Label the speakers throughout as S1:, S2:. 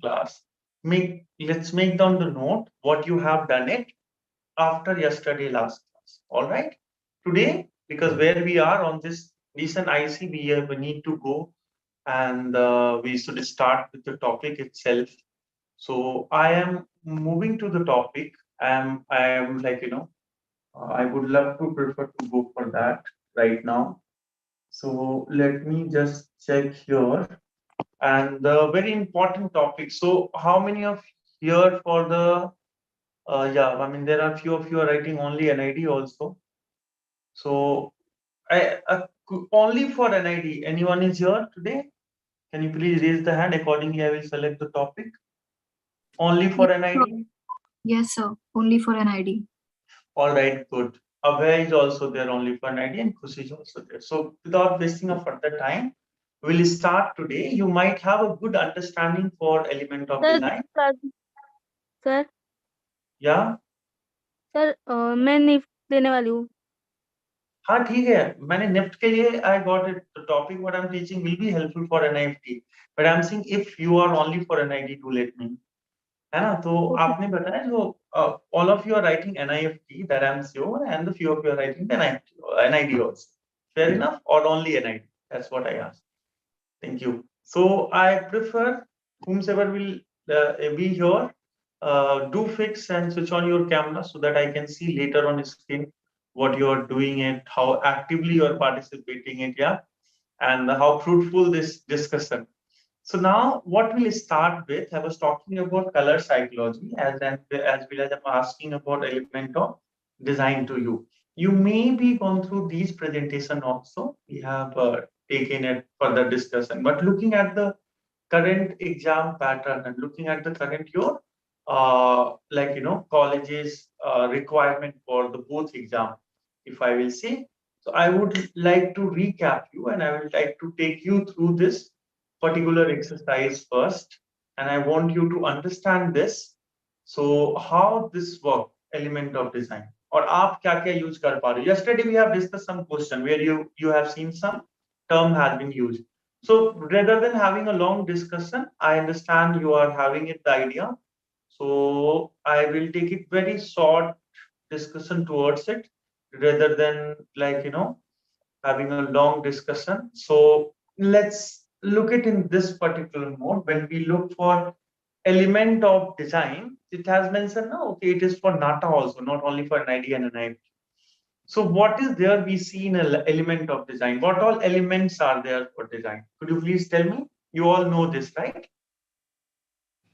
S1: class. Let's make down the note what you have done it after yesterday last class. All right. Today, because where we are on this recent IC, we need to go and we should start with the topic itself. So I am moving to the topic. I am like, I would love to prefer to go for that right now. So let me just check here. And the very important topic. So how many of here for the, yeah, I mean, there are few of you are writing only NID also. So only for NID, anyone is here today? Can you please raise the hand? Accordingly, I will select the topic. Only for NID?
S2: Yes, sir. Only for NID.
S1: All right, good. Abhay is also there only for NID and Khushi is also there. So without wasting of further time, we'll start today. You might have a good understanding for element of design.
S3: Sir
S1: Yeah.
S3: Sir मैं NIFT देने वाली हूँ.
S1: हाँ ठीक है मैंने NIFT के लिए I got it. The topic what I'm teaching will be helpful for NIFT. But I'm saying if you are only for NID, do let me. है ना तो आपने बताया जो all of you are writing NIFT that I'm sure and the few of you are writing the NID also. Fair enough or only NID? That's what I asked. Thank you. So I prefer whomsoever will be here, do fix and switch on your camera so that I can see later on screen what you are doing and how actively you are participating in, yeah, and how fruitful this discussion. So now what we'll start with, I was talking about color psychology as well as I'm asking about element of design to you. You may be gone through these presentation also. We have taken it further discussion, but looking at the current exam pattern and looking at the current your colleges requirement for the both exam, if I will say, so I would like to recap you and I would like to take you through this particular exercise first, and I want you to understand this. So how this work, element of design, or आप क्या क्या use कर पा रहे हो? Yesterday we have discussed some question where you have seen some term has been used. So rather than having a long discussion, I understand you are having it the idea. So I will take it very short discussion towards it rather than having a long discussion. So let's look at in this particular mode. When we look for element of design, it has mentioned, no, okay, it is for NATA also, not only for NID and NIFT. So what is there we see in an element of design? What all elements are there for design? Could you please tell me? You all know this, right?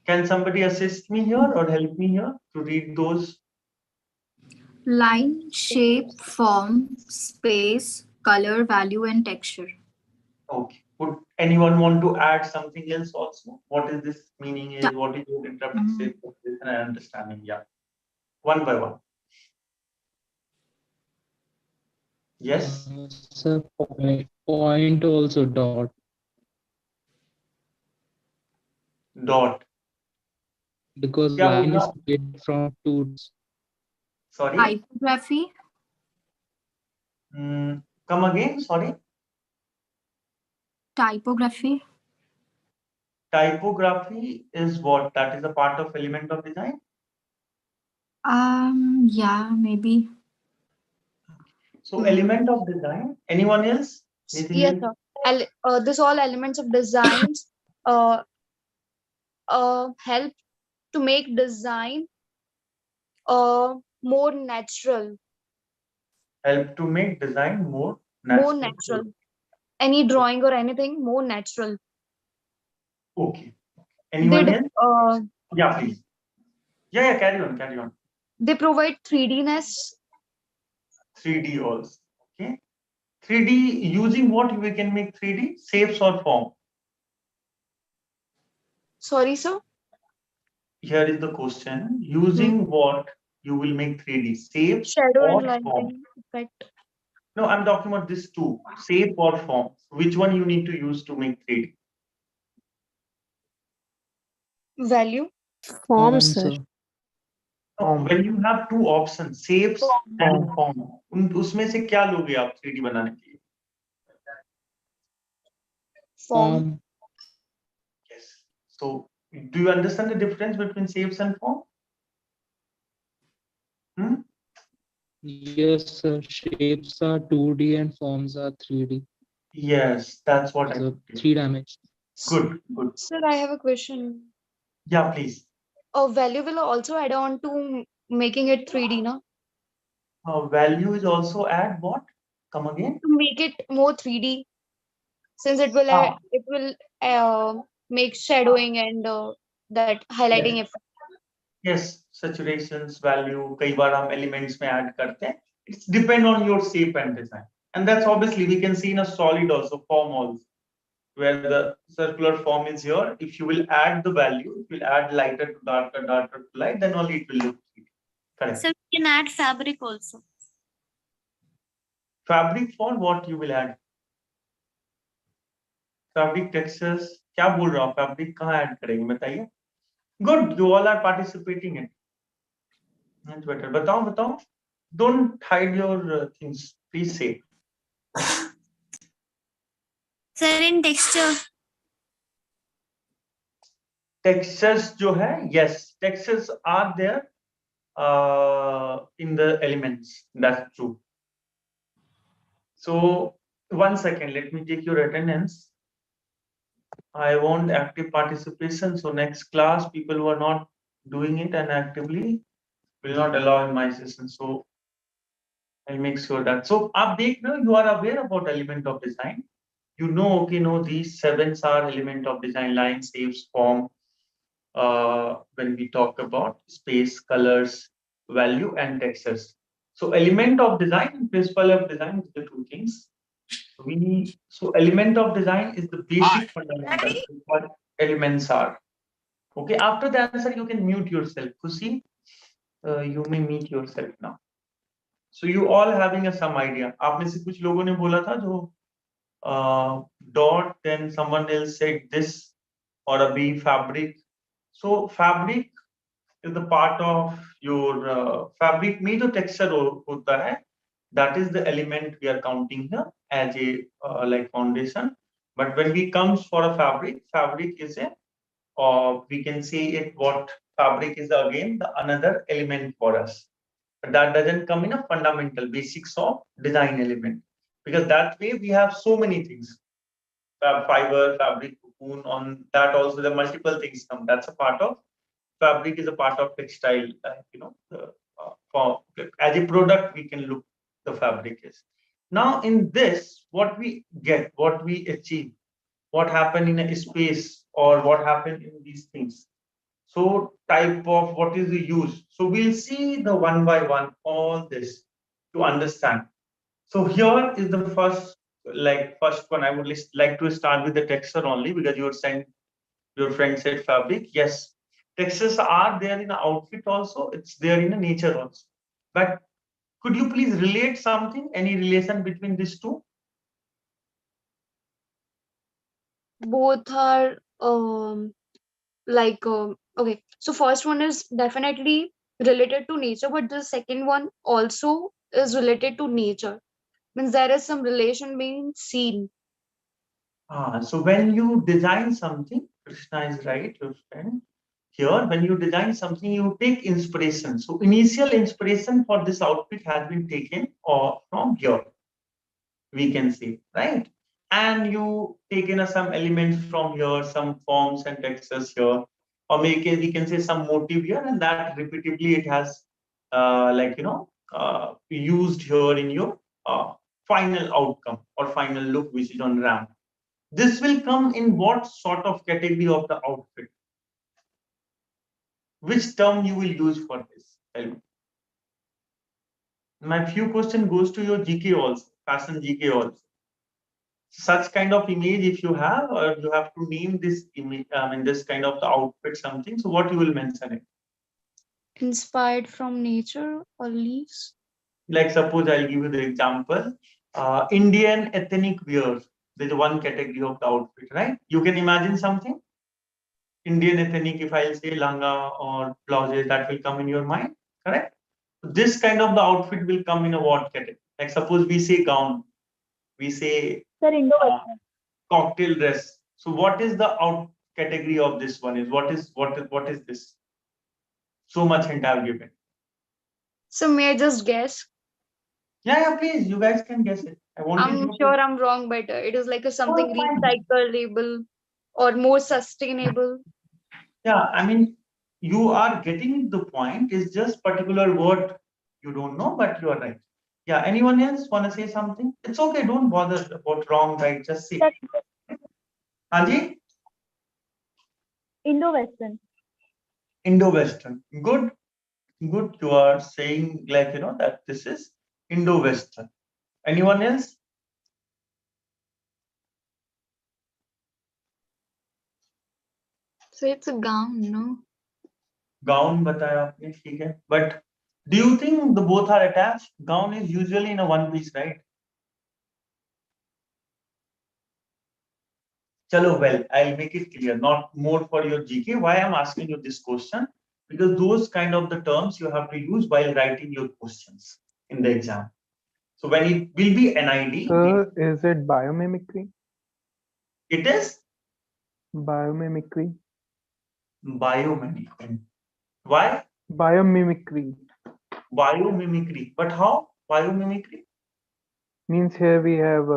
S1: Can somebody assist me here or help me here to read those?
S2: Line, shape, form, space, color, value, and texture.
S1: Okay. Would anyone want to add something else also? What is this meaning is? What is your interpretation of this and understanding? Yeah. One by one. Yes.
S4: So point also dot.
S1: Dot.
S4: Because line is made from two.
S1: Sorry.
S2: Typography.
S1: Come again. Sorry.
S2: Typography.
S1: Typography is what? That is a part of element of design.
S2: Yeah, maybe.
S1: So element of design. Anyone else? Anything
S3: Yes,
S1: else?
S3: sir. This all elements of designs help to make design more natural.
S1: Help to make design more
S3: natural. Any drawing or anything more natural.
S1: Okay. Anyone else? Yeah, please. Yeah, carry on.
S3: They provide 3D-ness.
S1: 3D also. Okay. 3D using what we can make 3D? Shapes or form?
S3: Sorry, sir?
S1: Here is the question. Using what you will make 3D? Shapes
S3: shadow
S1: or
S3: and lighting
S1: form?
S3: effect.
S1: No, I'm talking about this two. Shape or form. Which one you need to use to make 3D?
S3: Value.
S4: Form, sir.
S1: When you have two options, shapes and form, उसमें से क्या लोगे आप 3D बनाने के लिए?
S3: Form.
S1: Yes. So Do you understand the difference between shapes and form?
S4: Yes, sir. Shapes are 2D and forms are 3D.
S1: Yes, that's what I
S4: So
S1: put it.
S4: 3 dimensions.
S1: Good, good.
S3: Sir, I have a question.
S1: Yeah, please.
S3: A value will also add on to making it 3D, no?
S1: Value is also add what? Come again?
S3: To make it more 3D, since it will
S1: Ah,
S3: make shadowing and that highlighting
S1: yes.
S3: effect.
S1: Yes, saturations, value, कई बार हम elements में add करते हैं. It's depend on your shape and design. And that's obviously we can see in a solid also, form also, where the circular form is here. If you will add the value, if you will add lighter to darker, darker to light, then only it will look 3D. Correct.
S2: So we can add fabric also.
S1: Fabric for what you will add? Fabric textures, क्या बोल रहा हूँ? Fabric कहाँ add करेंगे बताइए? Good, you all are participating in. That's better. बताओ बताओ. Don't hide your things. Please say.
S2: Sir, in texture.
S1: Textures जो है, yes, textures are there in the elements. That's true. So 1 second, let me take your attendance. I want active participation. So next class, people who are not doing it and actively will not allow in my session. So I'll make sure that. So आप देख रहे हो, you are aware about element of design. You know, okay, no, these 7 are element of design: line, shapes, form. When we talk about space, colors, value, and textures. So element of design and principle of design is the two things. So element of design is the basic fundamental what elements are. Okay, after the answer you can mute yourself. Kusi, you may mute yourself now. So you all having a some idea. आप में से कुछ लोगों ने बोला था जो dot, then someone else said this, or a B fabric. So fabric is the part of your fabric में जो texture होता है, that is the element we are counting here as a like foundation. But when we comes for a fabric is a, or we can say it what fabric is again the another element for us. But that doesn't come in a fundamental basics of design element, because that way we have so many things. Fiber, fabric, cocoon, on that also the multiple things come. That's a part of fabric is a part of textile, for as a product we can look the fabric is. Now in this, what we get, what we achieve, what happened in a space, or what happened in these things. So type of what is the use. So we'll see the one by one all this to understand. So here is the first one. I would like to start with the texture only, because your friend said fabric. Yes, textures are there in the outfit also. It's there in the nature also. But could you please relate something? Any relation between these two?
S3: Both are okay. So first one is definitely related to nature, but the second one also is related to nature. Means there is some relation being seen.
S1: So when you design something, Krishna is right, your friend. Here, when you design something, you take inspiration. So initial inspiration for this outfit has been taken or from here, we can see, right? And you taken some elements from here, some forms and textures here, or we can say some motive here, and that repeatedly it has used here in your final outcome or final look, which is on ramp. This will come in what sort of category of the outfit? Which term you will use for this? Tell me. My few question goes to your GK also, fashion GK also. Such kind of image if you have, or you have to name this image, this kind of the outfit something. So what you will mention it?
S3: Inspired from nature or leaves?
S1: Like suppose I'll give you the example. Indian ethnic wear. There's one category of the outfit, right? You can imagine something. Indian ethnic, if I'll say langa or blouses, that will come in your mind, correct? This kind of the outfit will come in a what category? Like suppose we say gown, we say
S3: Sir, Indo
S1: cocktail dress. So what is the category of this one is? What is this? So much hint I've given.
S3: So may I just guess?
S1: Yeah, please. You guys can guess it. I wanted
S3: I'm
S1: you
S3: sure
S1: to.
S3: I'm wrong, but it is like a something
S1: Oh, fine.
S3: recyclable or more sustainable.
S1: Yeah, I mean, you are getting the point. It's just particular word you don't know, but you are right. Yeah. Anyone else want to say something? It's okay. Don't bother about wrong, right. Just say. Anji,
S5: Indo-Western.
S1: Indo-Western. Good. Good. You are saying like that this is Indo-Western. Anyone else?
S2: So it's a gown, no?
S1: Gown बताया आपने ठीक है. But do you think the both are attached? Gown is usually in a one piece, right? Chalo, well, I'll make it clear, not more for your GK. Why I'm asking you this question? Because those kind of the terms you have to use while writing your questions in the exam. So when it will be NID,
S6: Sir, is it biomimicry?
S1: it is
S6: Biomimicry.
S1: biomimicry. Why?
S6: Biomimicry
S1: Biomimicry. But how? Biomimicry?
S6: means here we have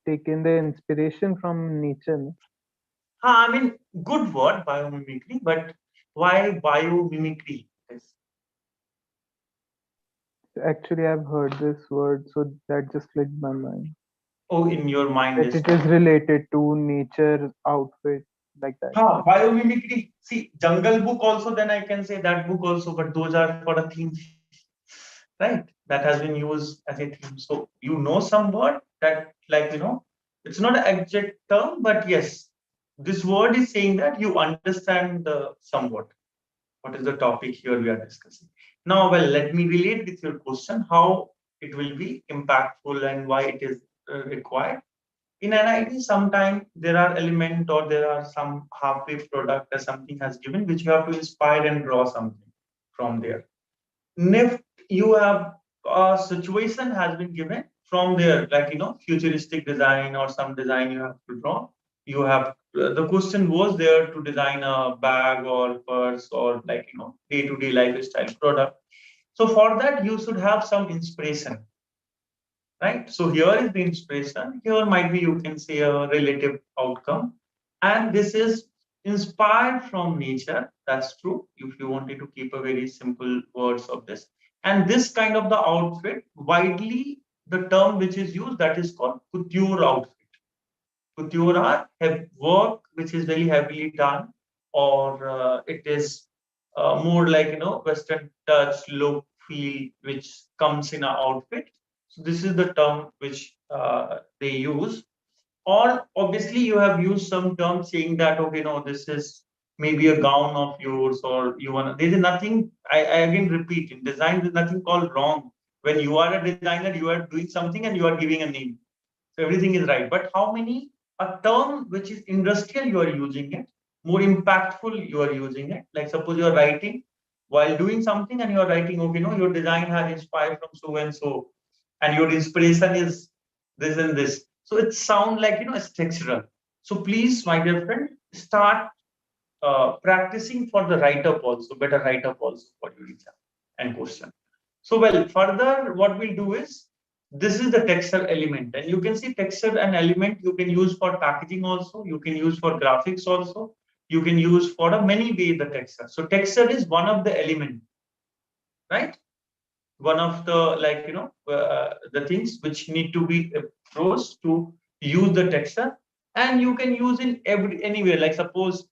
S6: taken the inspiration from nature. No?
S1: I mean, good word, biomimicry, but why biomimicry? Yes.
S6: Actually, I've heard this word, so that just clicked my mind.
S1: Oh, in your mind
S6: That
S1: is
S6: it is related to nature outfit, like that.
S1: biomimicry. See, Jungle Book also, then I can say that book also, but those are for a theme, right? That has been used as a theme. So you know some word that, like, it's not an exact term, but yes, this word is saying that you understand somewhat what is the topic here we are discussing. Now, well, let me relate with your question how it will be impactful and why it is required. In NID, sometimes there are element or there are some halfway product or something has given which you have to inspire and draw something from there. NIFT, you have a situation has been given from there, like futuristic design or some design you have to draw. You have the question was there to design a bag or purse or like day-to-day lifestyle product. So for that you should have some inspiration, right? So here is the inspiration. Here might be you can say a relative outcome, and this is inspired from nature. That's true. If you wanted to keep a very simple words of this, and this kind of the outfit widely the term which is used that is called couture outfit. Couture are have work which is very heavily done, or it is more like Western touch look feel which comes in an outfit. So this is the term which they use. Or obviously you have used some term saying that okay, no, this is maybe a gown of yours, or you want. There is nothing. I again repeat, in design there's nothing called wrong. When you are a designer, you are doing something and you are giving a name. So everything is right. But how many a term which is industrial you are using it, more impactful you are using it. Like suppose you are writing while doing something and you are writing, okay, no, your design has inspired from so and so, and your inspiration is this and this. So it sounds like structural. So please, my dear friend, start practicing for the write up also, better write up also for your exam and question. So well, further what we'll do is this is the texture element, and you can see texture and element you can use for packaging also, you can use for graphics also, you can use for a many way the texture. So texture is one of the element, right? One of the like the things which need to be pros to use the texture, and you can use in anywhere. Like suppose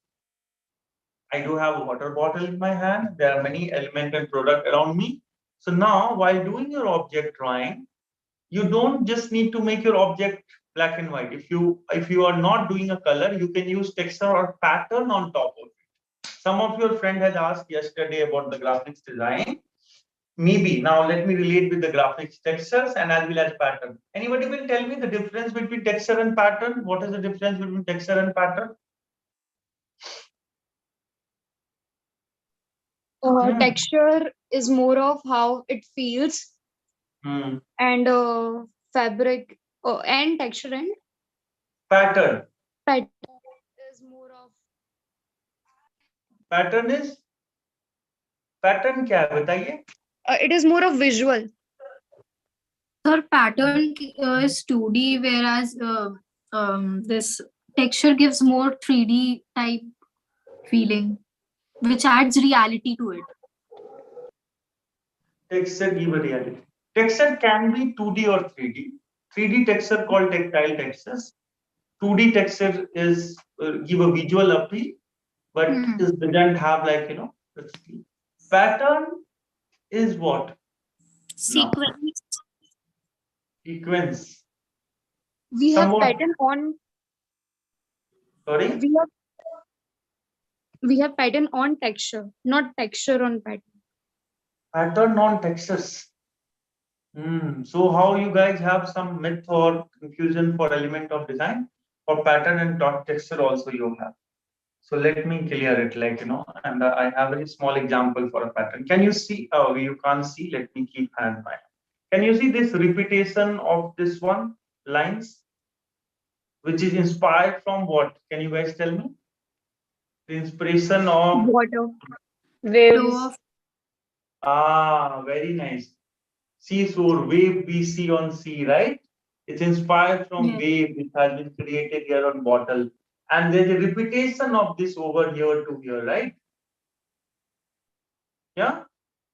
S1: I do have a water bottle in my hand. There are many element and product around me. So now, while doing your object drawing, you don't just need to make your object black and white. If you are not doing a color, you can use texture or pattern on top of it. Some of your friend had asked yesterday about the graphics design. Maybe now let me relate with the graphics textures and as well as pattern. Anybody will tell me the difference between texture and pattern? What is the difference between texture and pattern?
S3: Texture is more of how it feels,
S1: Hmm.
S3: and fabric and texture and
S1: Pattern.
S3: pattern is more of
S1: pattern क्या है बताइए?
S3: It is more of visual.
S2: Sir, pattern is 2D, whereas this texture gives more 3D type feeling, which adds reality to it.
S1: Texture give a reality. Texture can be 2D or 3D. 3D texture called tactile textures. 2D texture is give a visual appeal, but it doesn't have like pattern is what?
S2: Sequence.
S1: Sequence.
S3: We have
S1: Somewhat-
S3: pattern on.
S1: Sorry.
S3: We have pattern on texture, not texture on pattern.
S1: Pattern on textures. So how you guys have some myth or confusion for element of design? For pattern and dot texture also you have. So let me clear it, and I have a very small example for a pattern. Can you see? Oh, you can't see. Let me keep hand by. Can you see this repetition of this one lines, which is inspired from what? Can you guys tell me? The inspiration of
S3: Water, waves.
S1: very nice. Seashore wave we see on sea, right? It's inspired from wave which has been created here on bottle, and there's a repetition of this over here to here, right? Yeah.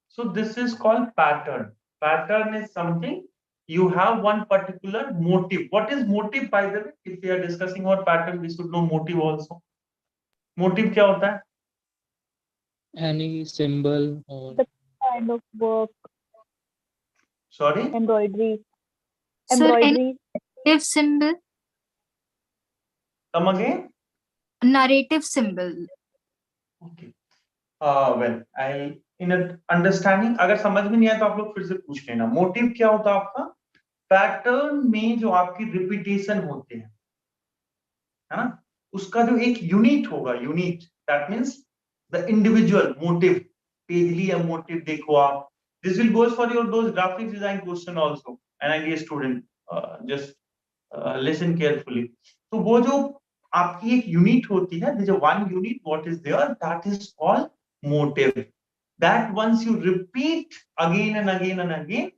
S1: So this is called pattern. Pattern is something you have one particular motive. What is motive, by the way? If we are discussing about pattern, we should know motive also. Motive क्या होता है?
S4: Any symbol or
S5: kind of work,
S1: Sorry.
S5: embroidery,
S2: Sir, any narrative symbol?
S1: Come again.
S2: Narrative symbol.
S1: Okay. Well, I in a understanding, अगर समझ में नहीं आया तो आप लोग फिर से पूछ लेना. मोटिव क्या होता है आपका? पैटर्न में जो आपकी रिपीटेशन होते हैं, है ना, उसका जो एक यूनिट होगा, unit that means the individual motif. Paisley या मोटिव देखो आप. This will goes for your those graphic design question also. NID student, just listen carefully. तो वो जो आपकी एक यूनिट होती है, जो one unit what is there, that is called motif. That once you repeat again and again and again.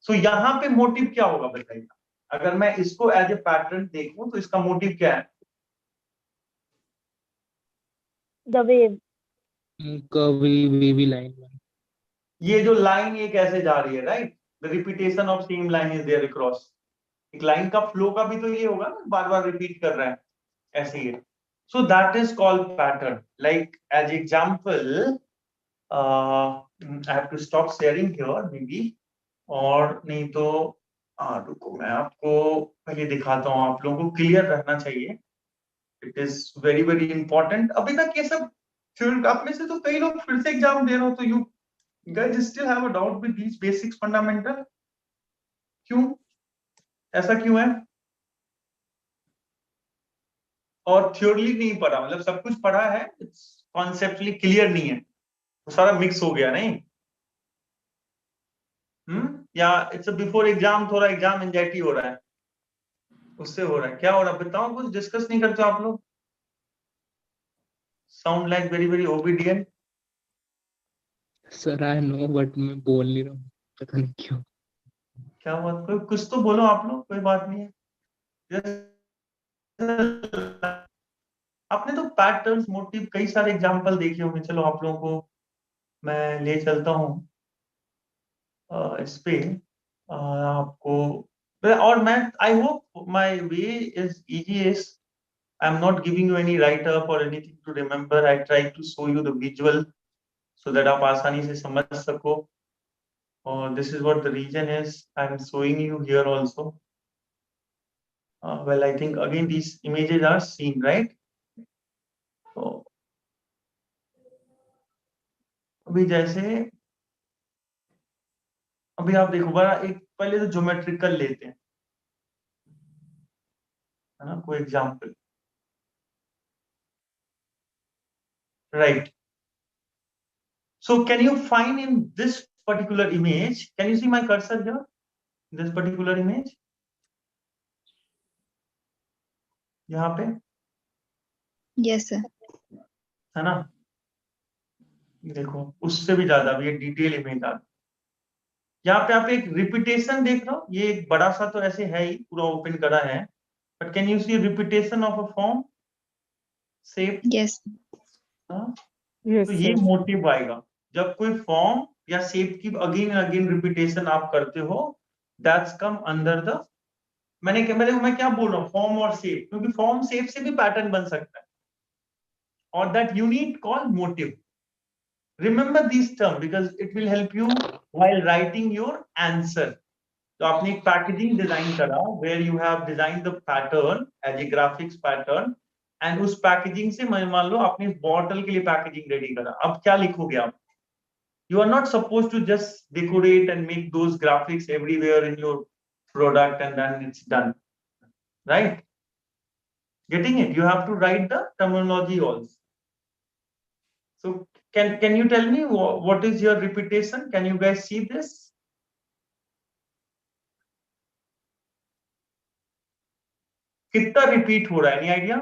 S1: So यहाँ पे मोटिव क्या होगा बताइए? अगर मैं इसको एज ए पैटर्न देखूं तो इसका मोटिव क्या है?
S5: the wave,
S4: curvy wavy line.
S1: ये जो लाइन ये कैसे जा रही है, right? The repetition of same line is there across. एक लाइन का फ्लो का भी तो ये होगा ना, बार बार रिपीट कर रहा है, ऐसे ही. So that is called pattern. Like as example, I have to stop sharing here maybe, और नहीं तो रुको मैं आपको पहले दिखाता हूँ. आप लोगों को क्लियर रहना चाहिए. It is very very important. अभी तक ये सब आप में से तो कई लोग फिर से एग्जाम दे रहे हो, तो you guys still have a doubt with these basics fundamental. क्यों ऐसा क्यों है? और थ्योरली नहीं पढ़ा, मतलब सब कुछ पढ़ा है, कॉन्सेप्टली क्लियर नहीं है, तो सारा मिक्स हो गया नहीं? या इट्स बिफोर एग्जाम थोड़ा एग्जाम एंजाइटी हो रहा है, उससे हो रहा है? क्या हो रहा है बताओ, कुछ डिस्कस नहीं करते आप लोग? Sound like very very obedient.
S4: Sir I know but मैं बोल नहीं रहा हूँ, पता नहीं क्यों.
S1: क्या बात, कोई कुछ तो बोलो आप लोग, कोई बात नहीं है. आपने तो पैटर्न्स मोटिव कई सारे एग्जांपल देखे होंगे. चलो आप लोगों को मैं ले चलता हूँ इस पे आपको. और मैं I hope my way is easiest. I'm not giving you any write up or anything to remember. I try to show you the visual so that आप आसानी से समझ सको. और this is what the reason is I'm showing you here also. Well, I think again these images are seen, right? So अभी जैसे अभी आप देखो बड़ा एक पहले तो ज्योमेट्रिकल लेते हैं, है ना, कोई example, right? So can you find in this particular image, can you see my cursor here, this particular image, यहाँ पे,
S2: Yes, sir.
S1: है ना? देखो उससे भी ज्यादा भी ये डिटेल इमेज आ, यहाँ पे आप एक रिपीटेशन देख रहे हो, ये एक बड़ा सा तो ऐसे है ही, पूरा ओपन करा है, but can you see repetition of a form shape?
S2: Yes.
S6: Yes,
S1: तो ये
S6: sir.
S1: मोटिव आएगा जब कोई फॉर्म या शेप की अगेन एंड अगेन रिपीटेशन आप करते हो, दैट्स कम अंडर द, मैं क्या बोल रहा हूँ, फॉर्म और शेप, क्योंकि फॉर्म शेप से भी पैटर्न बन सकता है, और that unit called motive. Remember these terms because it will help you while writing your answer. तो आपने एक पैकेजिंग डिजाइन करा where you have designed the pattern as a graphics pattern, and उस पैकेजिंग से मान लो आपने बॉटल के लिए पैकेजिंग रेडी करा, अब क्या लिखोगे आप? You are not supposed to just decorate and make those graphics everywhere in your product and then it's done, right? Getting it? You have to write the terminology also. So can you tell me what is your repetition? Can you guys see this? कितना repeat हो रहा है? Any idea?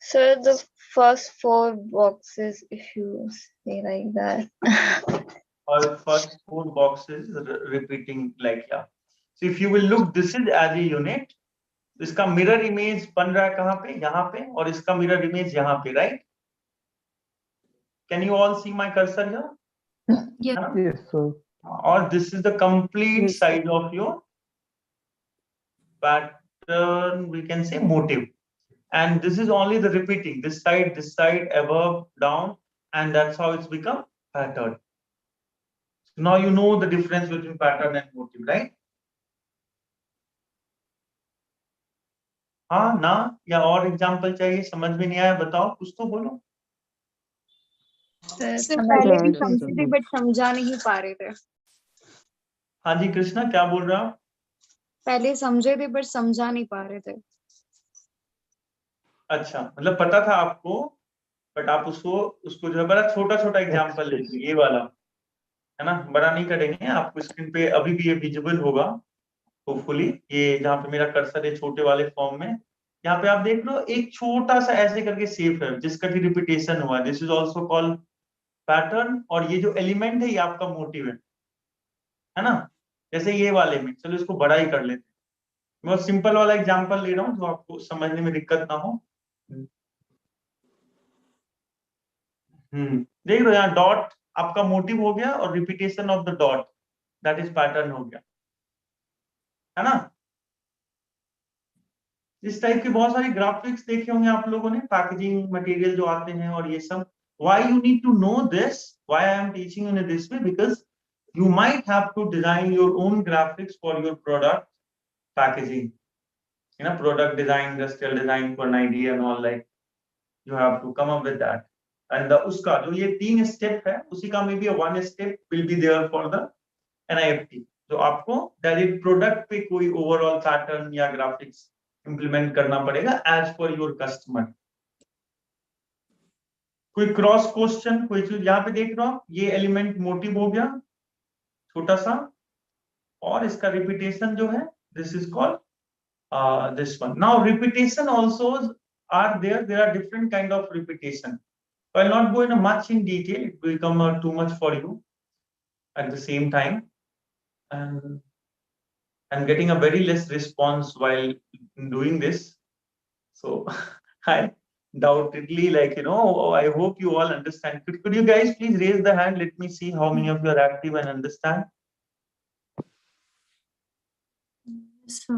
S7: So the first four boxes, if you say like that.
S1: Or first four boxes repeating like, yeah. So if you will look, this is as a unit. इसका mirror image बन रहा है कहाँ पे? यहाँ पे, और इसका मिरर इमेज यहाँ पे, right? Can you all see my cursor here?
S2: Yeah.
S6: Yes, sir.
S1: और this is the complete
S6: Yes.
S1: Size of your pattern, we can say motive, and this is only the repeating this side, above, down, and that's how it's become pattern. So now you know the difference between pattern and motive, right? हाँ ना, या और example चाहिए? समझ में नहीं आया बताओ, कुछ तो बोलो.
S3: सिर्फ
S7: समझ
S3: पहले
S6: Yeah,
S3: भी
S6: I think
S3: समझे थे बट समझा नहीं पा रहे थे.
S1: हाँ जी कृष्णा, क्या बोल रहे हो आप?
S3: पहले समझे थे बट समझा नहीं पा रहे थे.
S1: अच्छा, मतलब पता था आपको, बट आप उसको उसको जो है बड़ा छोटा छोटा एग्जांपल लेंगे, ये वाला है ना, बड़ा नहीं करेंगे. आपको स्क्रीन पे अभी भी ये विजिबल होगा होपफुली, ये जहाँ पे मेरा कर्सर है छोटे वाले फॉर्म में, यहाँ पे आप देख लो एक छोटा सा ऐसे करके शेप है जिसका कि रिपीटेशन हुआ, this is also called pattern. और ये जो एलिमेंट है ये आपका मोटिव है ना. जैसे ये वाले में, चलो इसको बड़ा ही कर लेते हैं. बहुत सिंपल वाला एग्जांपल ले रहा हूँ जो आपको समझने में दिक्कत ना हो. देख लो यहाँ डॉट आपका मोटिव हो गया, और repetition of the dot that is pattern हो गया, है ना. इस टाइप के बहुत सारे ग्राफिक्स देखे होंगे आप लोगों ने, पैकेजिंग मटेरियल जो आते हैं और ये सब. Why you need to know this? Why I am teaching you in this way? Because you might have to design your own graphics for your product packaging. You know, product design, industrial design for NID and all, like you have to come up with that. And उसका जो ये 3 step है, उसी का maybe 1 step will be there for the NIFT. जो आपको direct product पे कोई ओवरऑल पैटर्न या ग्राफिक्स इंप्लीमेंट करना पड़ेगा एज पर योर कस्टमर. कोई क्रॉस क्वेश्चन, कोई चीज यहाँ पे देख रहे हो आप, ये एलिमेंट मोटिव हो गया छोटा सा, और इसका रिपीटेशन जो है this is called this one. Now repetition also are there are different kind of repetition. So I'll not go in a much in detail, it will become too much for you at the same time, and I'm getting a very less response while doing this. So I doubtedly, like, you know, I hope you all understand. Could you guys please raise the hand? Let me see how many of you are active and understand.
S2: So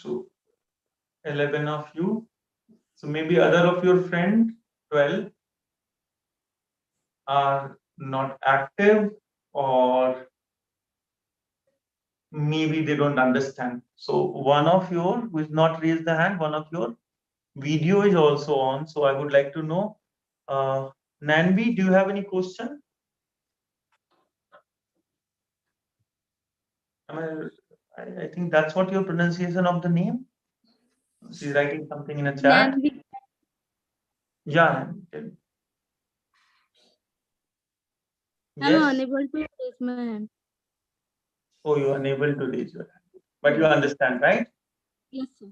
S1: So 11 of you. So maybe other of your friend 12 are not active, or maybe they don't understand. So one of your who is not raised the hand, one of your video is also on. So I would like to know, Nanvi, do you have any question? I think that's what your pronunciation of the name. She's writing something in a chat. Yeah.
S8: I'm
S1: Yes.
S8: unable to raise my hand.
S1: Oh, you are unable to raise your hand, but you understand, right?
S2: Yes, sir.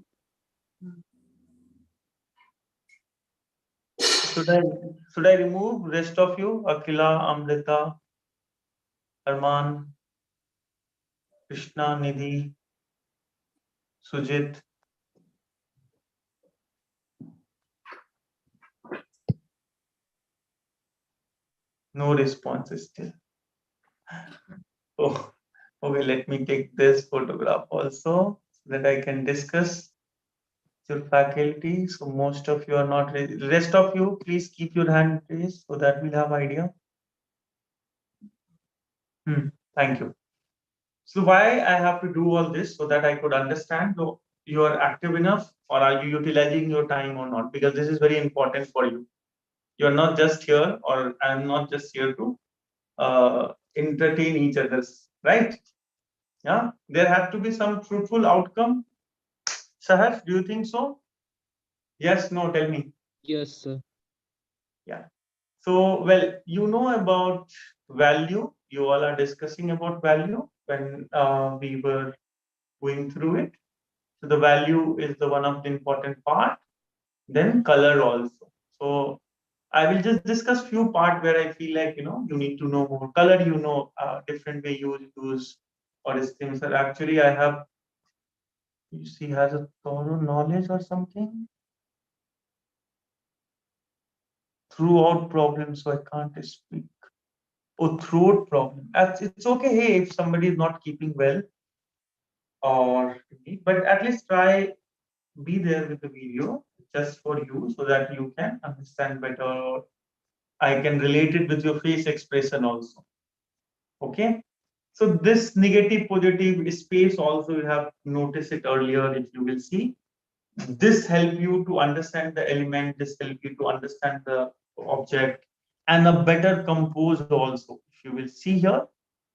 S1: Should I remove rest of you? Akila, Amrita, Arman, Krishna, Nidhi, Sujit. No response still. Oh, okay. Let me take this photograph also so that I can discuss your faculty. So most of you are not raised. Rest of you, please keep your hand raised so that we'll have idea. Thank you. So why I have to do all this so that I could understand you are active enough or are you utilizing your time or not? Because this is very important for you. You're not just here, or I'm not just here to entertain each other's, right? Yeah, there has to be some fruitful outcome. Sahar, do you think so? Yes, no, tell me.
S4: Yes, sir.
S1: Yeah. So, well, you know about value. You all are discussing about value when we were going through it. So the value is the one of the important part. Then color also. So I will just discuss few part where I feel like you need to know more. Color, different way you use or these things. Are actually I have you see has a thorough knowledge or something throughout problem, so I can't speak. Oh, throat problem. It's okay. Hey, if somebody is not keeping well, or but at least try be there with the video just for you so that you can understand better. I can relate it with your face expression also. Okay. So this negative positive space also you have noticed it earlier if you will see. This help you to understand the element, this help you to understand the object and a better compose also. If you will see here,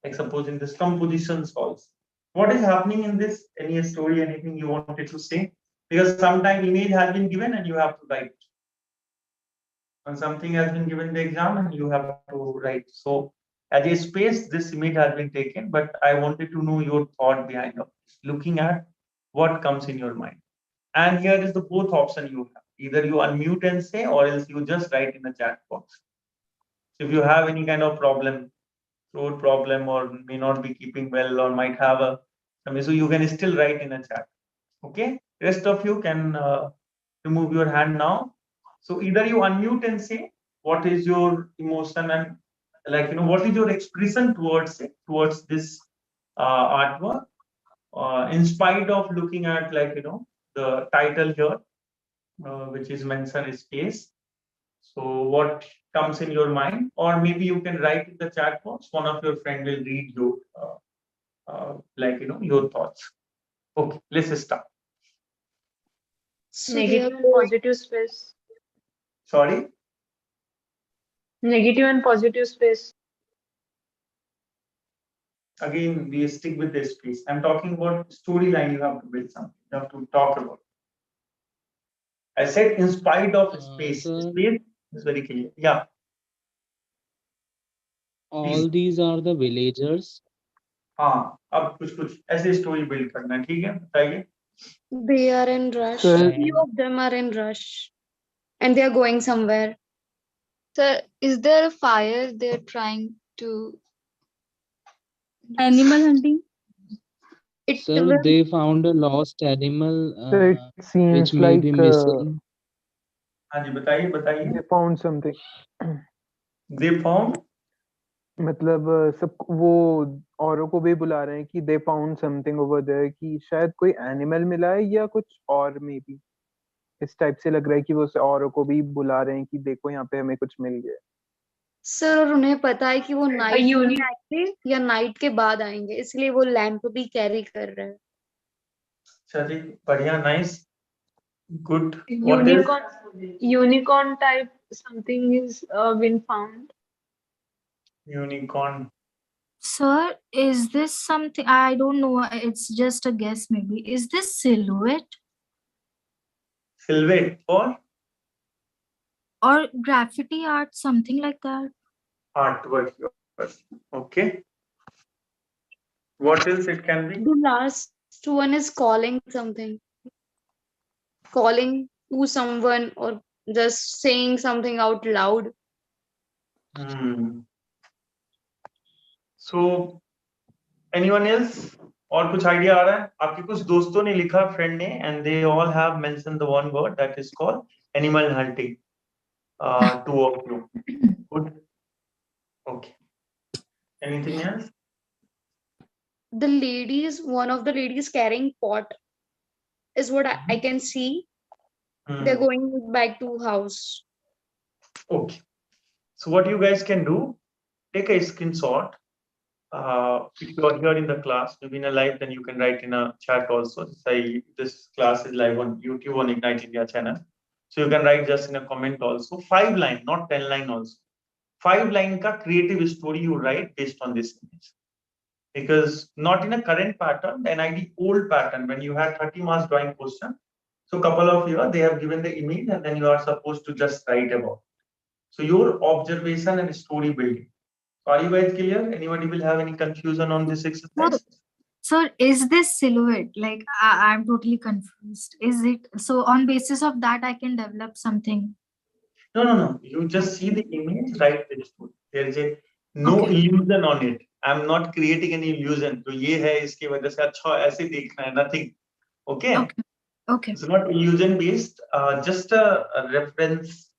S1: like suppose in this compositions also. What is happening in this? Any story, anything you wanted to say? Because sometimes image has been given and you have to write. And something has been given the exam and you have to write. So as a space, this image has been taken, but I wanted to know your thought behind it, looking at what comes in your mind. And here is the both option you have. Either you unmute and say, or else you just write in the chat box. So if you have any kind of problem, throat problem, or may not be keeping well, or might have so you can still write in a chat. Okay. Rest of you can remove your hand now. So either you unmute and say what is your emotion and what is your expression towards it, towards this artwork, in spite of looking at the title here, which is mention space. So what comes in your mind, or maybe you can write in the chat box. One of your friend will read your your thoughts. Okay, let's start.
S3: So
S5: Negative and positive space.
S1: Sorry.
S5: Negative and positive space.
S1: Again, we stick with this piece. I'm talking about storyline. You have to build something. You have to talk about. I said, in spite of space,
S4: Sir,
S1: space is very clear. Yeah.
S4: all these are the villagers.
S1: हाँ अब कुछ ऐसे story build करना है ठीक है बताइए
S3: they are in rush.
S6: Sir,
S3: Few of them are in rush, and they are going somewhere.
S7: So, is there a fire they're trying to?
S2: Animal hunting.
S3: It
S4: Sir,
S3: will.
S4: they found a lost animal
S6: so it
S4: which
S6: seems
S4: may
S6: like
S4: be missing.
S1: हाँ जी बताइए बताइए
S6: they found something.
S1: they found
S6: मतलब सब वो औरों को भी बुला रहे हैं कि they found something over there, कि शायद कोई एनिमल मिला है या कुछ और मे बी इस टाइप से लग रहा है कि वो औरों को भी बुला रहे हैं कि देखो यहाँ पे हमें कुछ मिल गया।
S3: सर और उन्हें पता है कि वो नाइट में
S5: यूनि
S3: आएंगे या नाइट के बाद आएंगे, इसलिए वो लैंप भी कैरी कर रहे हैं.
S1: चलिए बढ़िया nice good
S5: unicorn type something is been found.
S1: Unicorn
S2: Sir, is this something? I don't know. It's just a guess, maybe. Is this silhouette
S1: silhouette और
S2: or graffiti art, something like that?
S1: Artwork okay What else it can be?
S3: The last one is calling something. Calling to someone or just saying something out loud.
S1: So anyone else? और कुछ idea आ रहा है? आपके कुछ दोस्तों ने लिखा friend ने and they all have mentioned the one word that is called animal hunting. Two of you. Good. Okay. Anything else?
S3: The ladies, one of the ladies carrying pot is what I can see. They're going back to house.
S1: Okay. So what you guys can do, take a screenshot. If you are here in the class, maybe in a live, then you can write in a chat also. Say this class is live on YouTube on Ignite India channel. So you can write just in a comment also. 5 line, not 10 line also. 5 line ka creative story you write based on this image. Because not in a current pattern, the NID old pattern, when you had 30 marks drawing question. So couple of you, they have given the image and then you are supposed to just write about. So your observation and story building. So are you guys clear? Anybody will have any confusion on this exercise?
S2: So is this silhouette? Like I'm totally confused. Is it so on basis of that I can develop something?
S1: No. You just see the image, write the story. There is a no illusion on it. I'm not creating any illusion. तो ये है इसकी वजह से अच्छा ऐसे देखना है. Nothing. Okay.
S2: Okay.
S1: It's not illusion based. Just a reference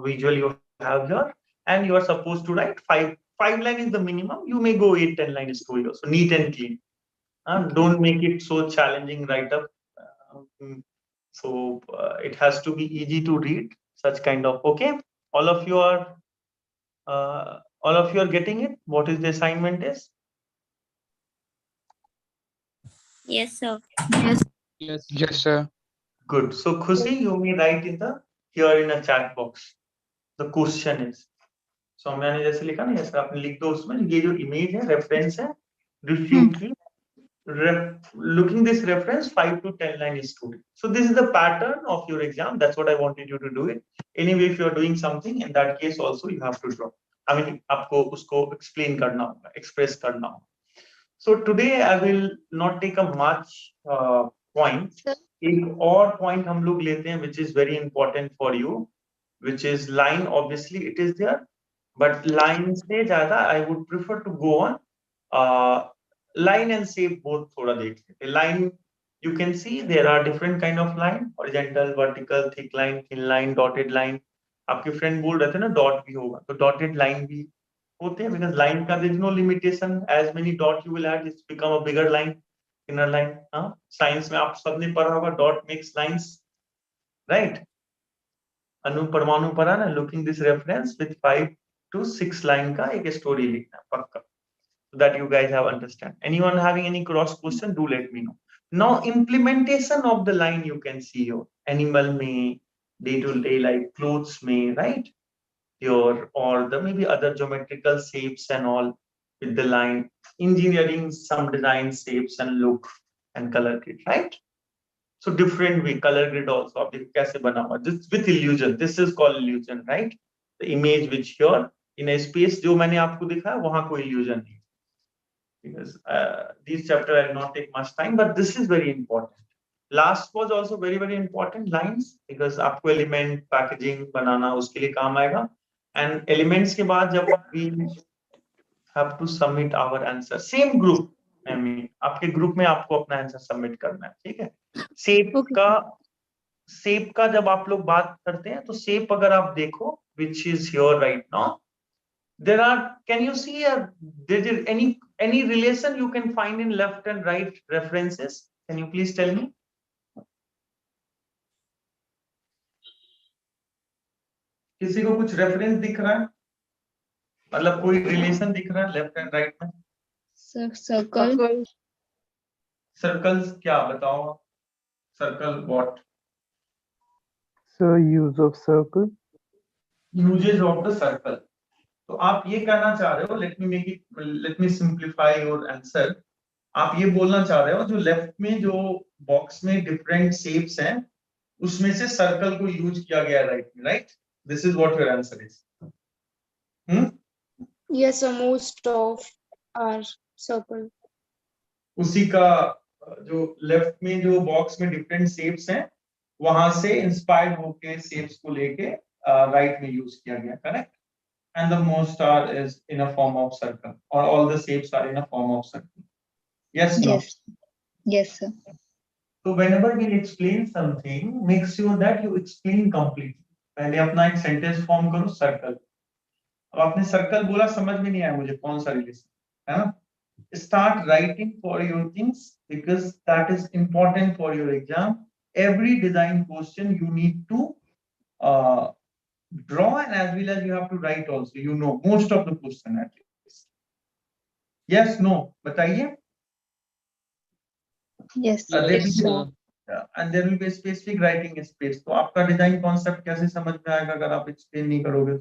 S1: visual you have here, and you are supposed to write 5 line is the minimum. You may go 8-10 line story also, neat and clean. Don't make it so challenging write up. So it has to be easy to read. Such kind of okay. All of you are getting it. What is the assignment is?
S7: Yes, sir.
S2: Yes.
S4: Yes, sir.
S1: Good. So Khushi, you may write here in a chat box. The question is. So मैंने जैसे लिखा ना जैसे आपने लिख दो उसमें ये जो इमेज है रेफरेंस है refute की looking this reference 5 to 10 line story. So this is the pattern of your exam. That's what I wanted you to do it. Anyway, if you are doing something, in that case also you have to draw. I mean, आपको उसको explain करना होगा, express करना होगा. So today I will not take a much point. एक और point हम लोग लेते हैं which is very important for you, which is line. Obviously it is there, but line से ज़्यादा I would prefer to go on line and shape both थोड़ा देख लेते. Line you can see there are different kind of line, horizontal, vertical, thick line, thin line, dotted line. आपके friend बोल रहे थे ना डॉट भी होगा तो डॉटेड लाइन भी होते हैं because line का there is no limitation, as many dot you will add it's become a bigger line, thinner line. Science में आप सबने पढ़ा होगा डॉट makes lines, right? अनु परमाणु पढ़ा ना, looking this reference with 5 to 6 line का एक स्टोरी लिखना पक्का, so that you guys have understand. Anyone having any cross question, do let me know. Now implementation of the line you can see here. Animal may, day to day like clothes may, right? Your or the maybe other geometrical shapes and all with the line. Engineering some design shapes and look and color grid, right? So different way color grid also. आप देखो कैसे बना हुआ. This with illusion. This is called illusion, right? The image which here in a space जो मैंने आपको दिखाया वहां कोई illusion नहीं. Because these chapter I will not take much time, but this is very important. Last was also very very important, lines, because आपको element packaging बनाना उसके लिए काम आएगा. And elements के बाद जब we have to submit our answer, same group, I mean आपके group में आपको अपना आंसर सबमिट करना है, ठीक है? शेप का जब आप लोग बात करते हैं तो शेप अगर आप देखो which is here right now, there are, can you see there is any relation you can find in left and right references? Can you please tell me? किसी को कुछ रेफरेंस दिख रहा है, मतलब कोई रिलेशन दिख रहा है लेफ्ट एंड राइट में?
S7: Circle.
S1: सर्कल्स क्या बताओ? Circle what?
S6: So use of circle.
S1: Uses of the circle. तो आप ये कहना चाह रहे हो, let me simplify your answer. आप ये बोलना चाह रहे हो जो लेफ्ट में जो बॉक्स में डिफरेंट शेप्स हैं उसमें से सर्कल को यूज किया गया राइट में, right? This is what your answer is.
S3: Yes, sir, most of our circle.
S1: उसी का जो लेफ्ट में जो बॉक्स में डिफरेंट शेप्स हैं वहां से इंस्पायर्ड होके शेप्स को लेके राइट में यूज किया गया, correct? And the most star is in a form of circle, or all the shapes are in a form of circle. Yes, no?
S7: Yes. Yes, sir.
S1: So whenever we explain something, make sure that you explain completely. पहले अपना एक sentence form करो circle. अब आपने circle बोला समझ में नहीं आया मुझे कौन सा रिलेशन है ना. Start writing for your things because that is important for your exam. Every design question you need to draw and as well as you have to write also. You know most of the question at least. Yes, no, बताइए.
S7: Yes.
S1: There will
S4: Yes,
S1: be and there will be a specific writing space. तो आपका design concept कैसे समझ में आएगा अगर आप explain नहीं करोगे.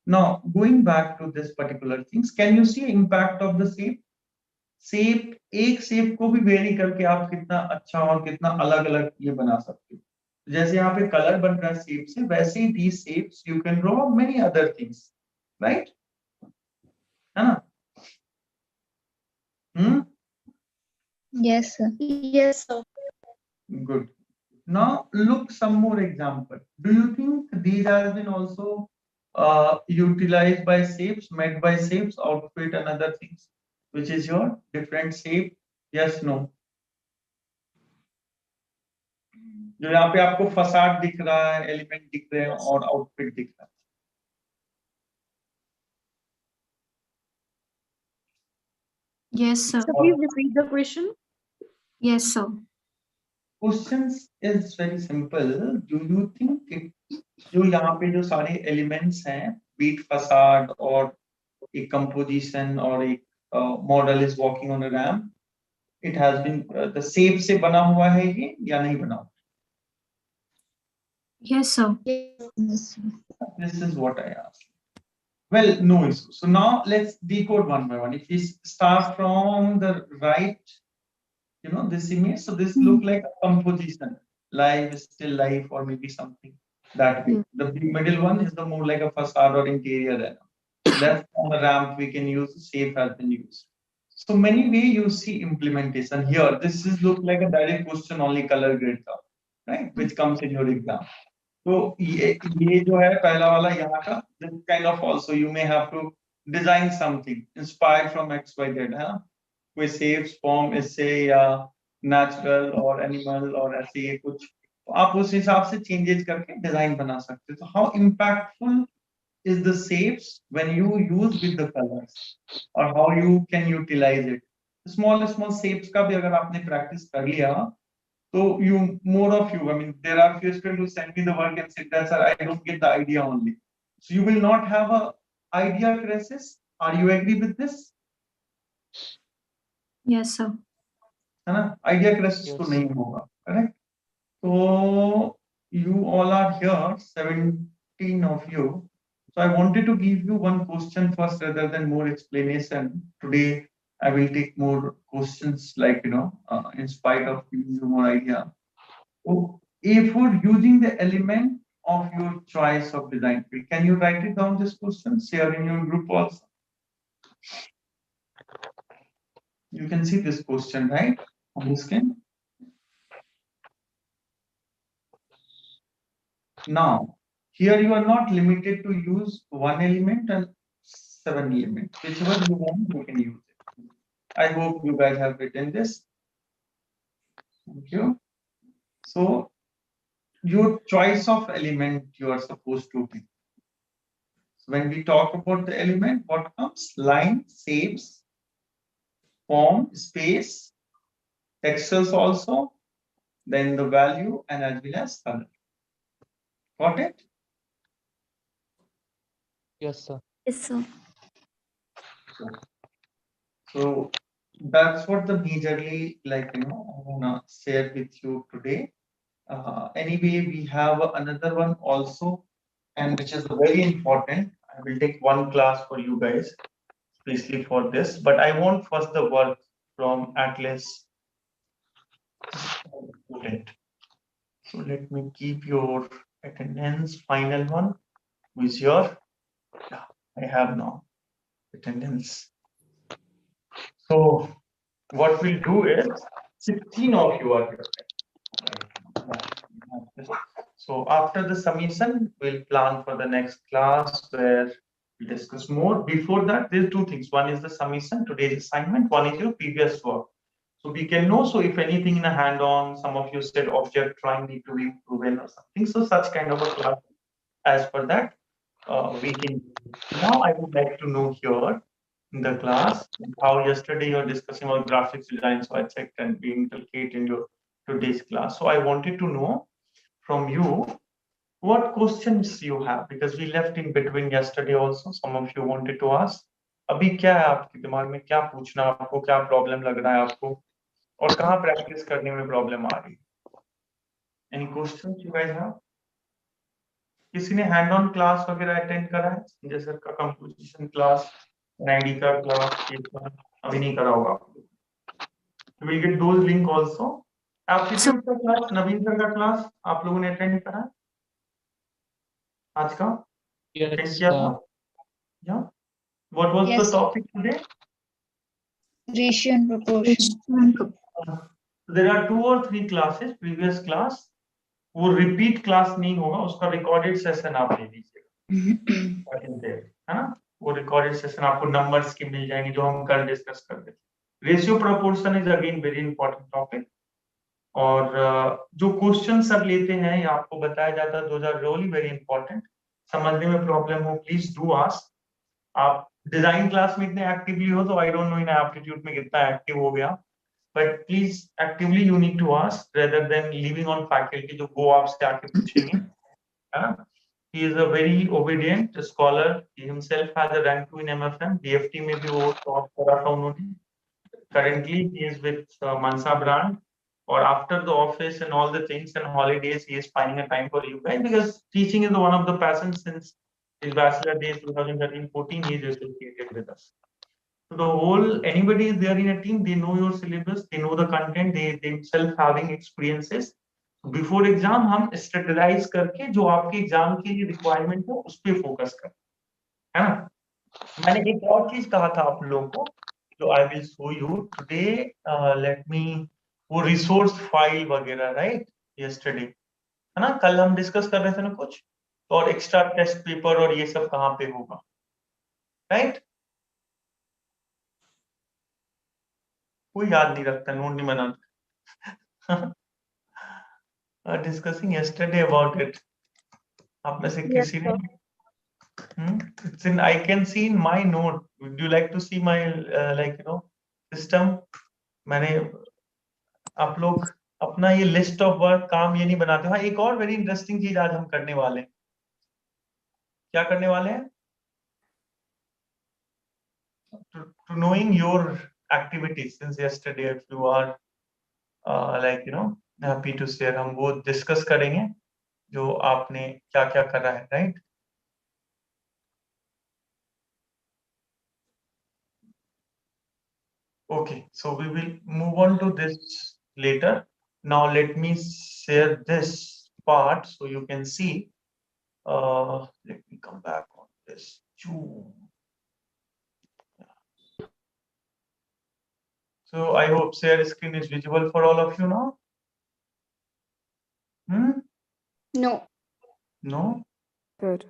S1: Now going back to this particular things, can you see impact of the shape? Shape, एक शेप को भी वेरी करके आप कितना अच्छा और कितना अलग अलग ये बना सकते हो. जैसे यहाँ पे कलर बन रहा है शेप से, वैसे ही these shapes you can draw many other things, right? है ना?
S7: Yes, sir.
S3: Yes, sir.
S1: Good. Now look some more example. Do you think these have been also utilized by shapes, made by shapes, outfit and other things, which is your different shape? Yes, no. जो यहाँ पे आपको facade दिख रहा है, element दिख रहे हैं और आउटफिट दिख रहा है.
S2: Yes, sir.
S3: So please repeat the question.
S2: Yes, sir.
S1: Questions is very simple. Do you think जो यहाँ पे जो सारे एलिमेंट्स हैं, बीट फसाड और एक कंपोजिशन और एक model is walking on a ramp, it has been the shape से बना हुआ है ये या नहीं बना हुआ?
S2: Yes, sir.
S7: Yes, sir.
S1: This is what I asked. Well, no issue. So now let's decode one by one. If we start from the right, you know, this image, so this look like a composition, live, still life, or maybe something that way. The middle one is the more like a facade or interior. Left on the ramp we can use shape has been used. So many way you see implementation here. This is look like a direct question only color grade का, right? Which comes in your exam. तो ये जो है पहला वाला यहाँ का, this kind of also you may have to design something inspired from XYZ, है ना? कोई shapes form इससे या natural और animal और ऐसे ये कुछ, तो आप उस हिसाब से changes करके design बना सकते हो. तो how impactful is the shapes when you use with the colors, or how you can utilize it? Small shapes का भी अगर आपने practice कर लिया, so you more of you, I mean, there are few students who send me the work and say that sir, I don't get the idea only. So you will not have a idea crisis. Are you agree with this?
S2: Yes, sir.
S1: है ना? Idea crisis तो नहीं होगा, correct? So you all are here, 17 of you. So I wanted to give you one question first rather than more explanation. Today I will take more questions, like, you know, in spite of giving you more idea. So if for using the element of your choice of design field, can you write it down this question, share in your group also? You can see this question, right, on the screen. Now, here you are not limited to use one element and 7 elements. Whichever you want, you can use it. I hope you guys have written this. Thank you. So, your choice of element you are supposed to pick. So when we talk about the element, what comes? Line, shapes, form, space, textures also, then the value and as well as color. Got it?
S4: Yes, sir.
S7: Yes, sir.
S1: So that's what the majorly, like, you know, I wanna share with you today. Anyway, we have another one also, and which is very important. I will take one class for you guys, especially for this, but I want first the work from Atlas student. So let me keep your attendance, final one, who is your, yeah, I have now attendance. So what we'll do is 16 of you are here. So after the summation, we'll plan for the next class where we discuss more. Before that, there's two things. One is the summation, today's assignment. One is your previous work. So we can know. So if anything in a hand-on, some of you said object trying need to be proven or something. So such kind of a class. As per that, we can. Now I would like to know here in the class how yesterday you're discussing about graphics design. So I checked and we inculcate in your today's class. So I wanted to know from you what questions you have, because we left in between yesterday also. Some of you wanted to ask. अभी क्या है आपके दिमाग में, क्या पूछना आपको, क्या प्रॉब्लम लग रहा है आपको, और कहाँ प्रैक्टिस करने में प्रॉब्लम आ रही है? Any questions you guys have? किसी ने हैंड ऑन क्लास वगैरह अटेंड करा है? संजय सर का कंपोजिशन क्लास, NID का क्लास, अभी नहीं करा होगा आप लोग. You will get those link also. Aptitude का क्लास, नवीन सर का क्लास आप लोगों ने अटेंड करा है आज का?
S4: Yes.
S1: Yeah. What was the
S7: Yes.
S1: topic today?
S7: Ratio and proportion.
S1: There are 2 or 3 classes, previous class. वो रिपीट क्लास नहीं होगा, उसका रिकॉर्डेड सेशन आप ले लीजिएगा, है ना? वो रिकॉर्डेड सेशन आपको नंबर्स की मिल जाएंगे जो हम कल डिस्कस कर रहे थे. Ratio proportion is again very important topic. और जो क्वेश्चन सर लेते हैं या आपको बताया जाता है, those are really very important. समझने में प्रॉब्लम हो, प्लीज डू आस्क. आप डिजाइन क्लास में इतने एक्टिवली हो तो I don't know in aptitude में कितना एक्टिव हो गया, but please actively you need to ask rather than leaving on faculty जो go आपसे आके पूछेंगे, है ना? He is a very obedient scholar. He himself has a rank 2 in MFM. DFT में भी वो top करा था उन्होंने. Currently he is with Mansa brand. Or after the office and all the things and holidays, he is finding a time for you guys, because teaching is one of the passions since his bachelor days 2013-14. He is associated with us. So the whole, anybody is there in a team, they know your syllabus, they know the content, they themselves having experiences. Before exam हम strategize करके जो आपके exam के लिए requirement हो उस पे focus कर, है ना? मैंने एक और चीज कहा था आप लोगों को जो I will show you today. Let me, वो रिसोर्स फाइल वगैरह, राइट? यस्टरडे, है ना? कल हम डिस्कस कर रहे थे ना कुछ, और एक्स्ट्रा टेस्ट पेपर और ये सब कहाँ पे होगा, राइट? कोई याद नहीं रखता, नोट नहीं बनाता. Discussing yesterday about it. आप में से किसी ने? It's in, I can see in my note. Would you like to see my system? मैंने, आप लोग अपना ये लिस्ट ऑफ वर्क काम ये नहीं बनाते. हाँ, एक और वेरी इंटरेस्टिंग चीज आज हम करने वाले हैं. क्या करने वाले हैं? To knowing your activities since yesterday, if you are happy to share, हम वो डिस्कस करेंगे जो आपने क्या क्या करा है, right? Okay, so we will move on to this later. Now let me share this part so you can see. Let me come back on this. So I hope share screen is visible for all of you now.
S3: No.
S1: No?
S5: Good.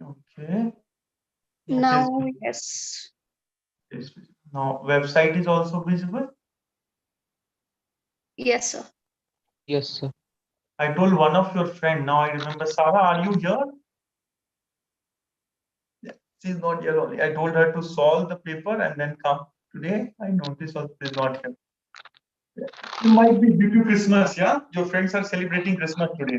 S1: Okay.
S3: Now, yes.
S1: Now website is also visible.
S3: Yes, sir.
S4: Yes, sir.
S1: I told one of your friend, now I remember, Sarah, are you here? Yeah, she's not here only. I told her to solve the paper and then come today. I noticed also she's not here. Yeah. It might be due to Christmas, yeah? Your friends are celebrating Christmas today.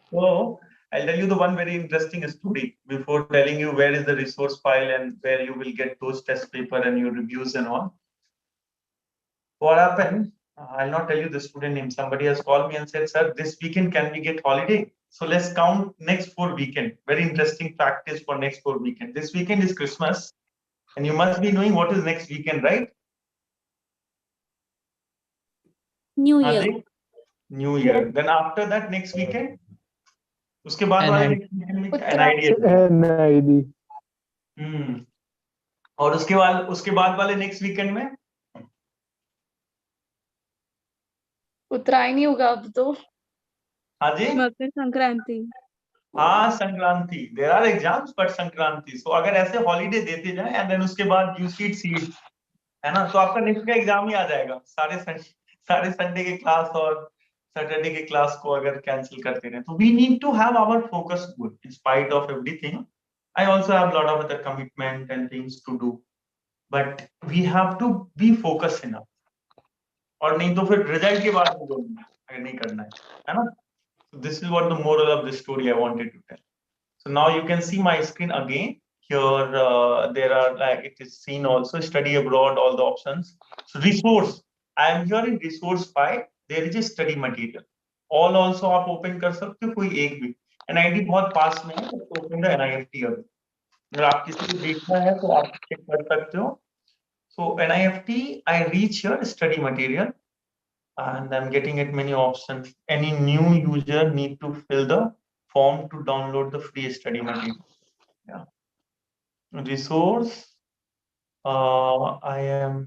S1: So I'll tell you the one very interesting story before telling you where is the resource file and where you will get those test paper and your reviews and all. What happened? I'll not tell you the student name. Somebody has called me and said, sir, this weekend can we get holiday? So let's count next 4 weekend. Very interesting practice for next 4 weekend. This weekend is Christmas and you must be knowing what is next weekend, right?
S8: New Year.
S1: New Year. Then after that next weekend, उसके बाद वाले next weekend में NID.
S6: NID.
S1: और उसके बाद वाले next weekend में
S3: उत्तरायण नहीं होगा अब तो।
S1: हाँ जी,
S8: मकर संक्रांति।
S1: हाँ Sankranti, there are exams but Sankranti, so अगर ऐसे हॉलीडे देते जाए एंड देन उसके बाद यूसीड सीड है ना, तो आपका नेक्स्ट का एग्जाम ही आ जाएगा। सारे संडे के क्लास और सैटरडे के क्लास को अगर कैंसिल करते रहे, तो we need to have our focus good in spite of everything. I also have lot of other commitment and things to do, but we have to be focus enough, और नहीं तो फिर result के बाद अगर नहीं करना है ना। So this is what the moral of this story I wanted to tell. So now you can see my screen again. Here there are, like it is seen also, study abroad, all the options. So resource, I am here in resource 5. There is a study material. All also आप open कर सकते हो, कोई एक भी। NID बहुत पास में है, तो open the NIFT अभी। अगर आप किसी को देखना है तो आप चेक कर सकते हो। So NIFT, I reach here study material, and I'm getting it many options. Any new user need to fill the form to download the free study material. Yeah. Resource, I am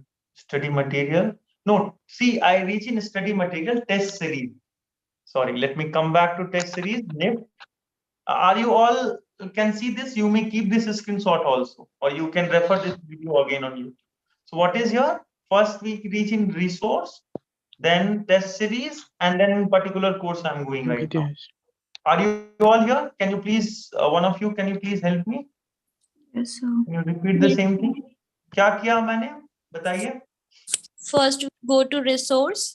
S1: study material. No, see, I reach in study material test series. Sorry, let me come back to test series. NIFT. Are you all can see this? You may keep this screenshot also, or you can refer this video again on YouTube. So what is here? First we reach in resource, then test series, and then in particular course I'm going right now. Are you all here? Can you please, one of you, can you please help me?
S2: Yes, sir.
S1: Can you repeat the same thing? क्या किया मैंने, बताइए।
S8: First, we go to resource,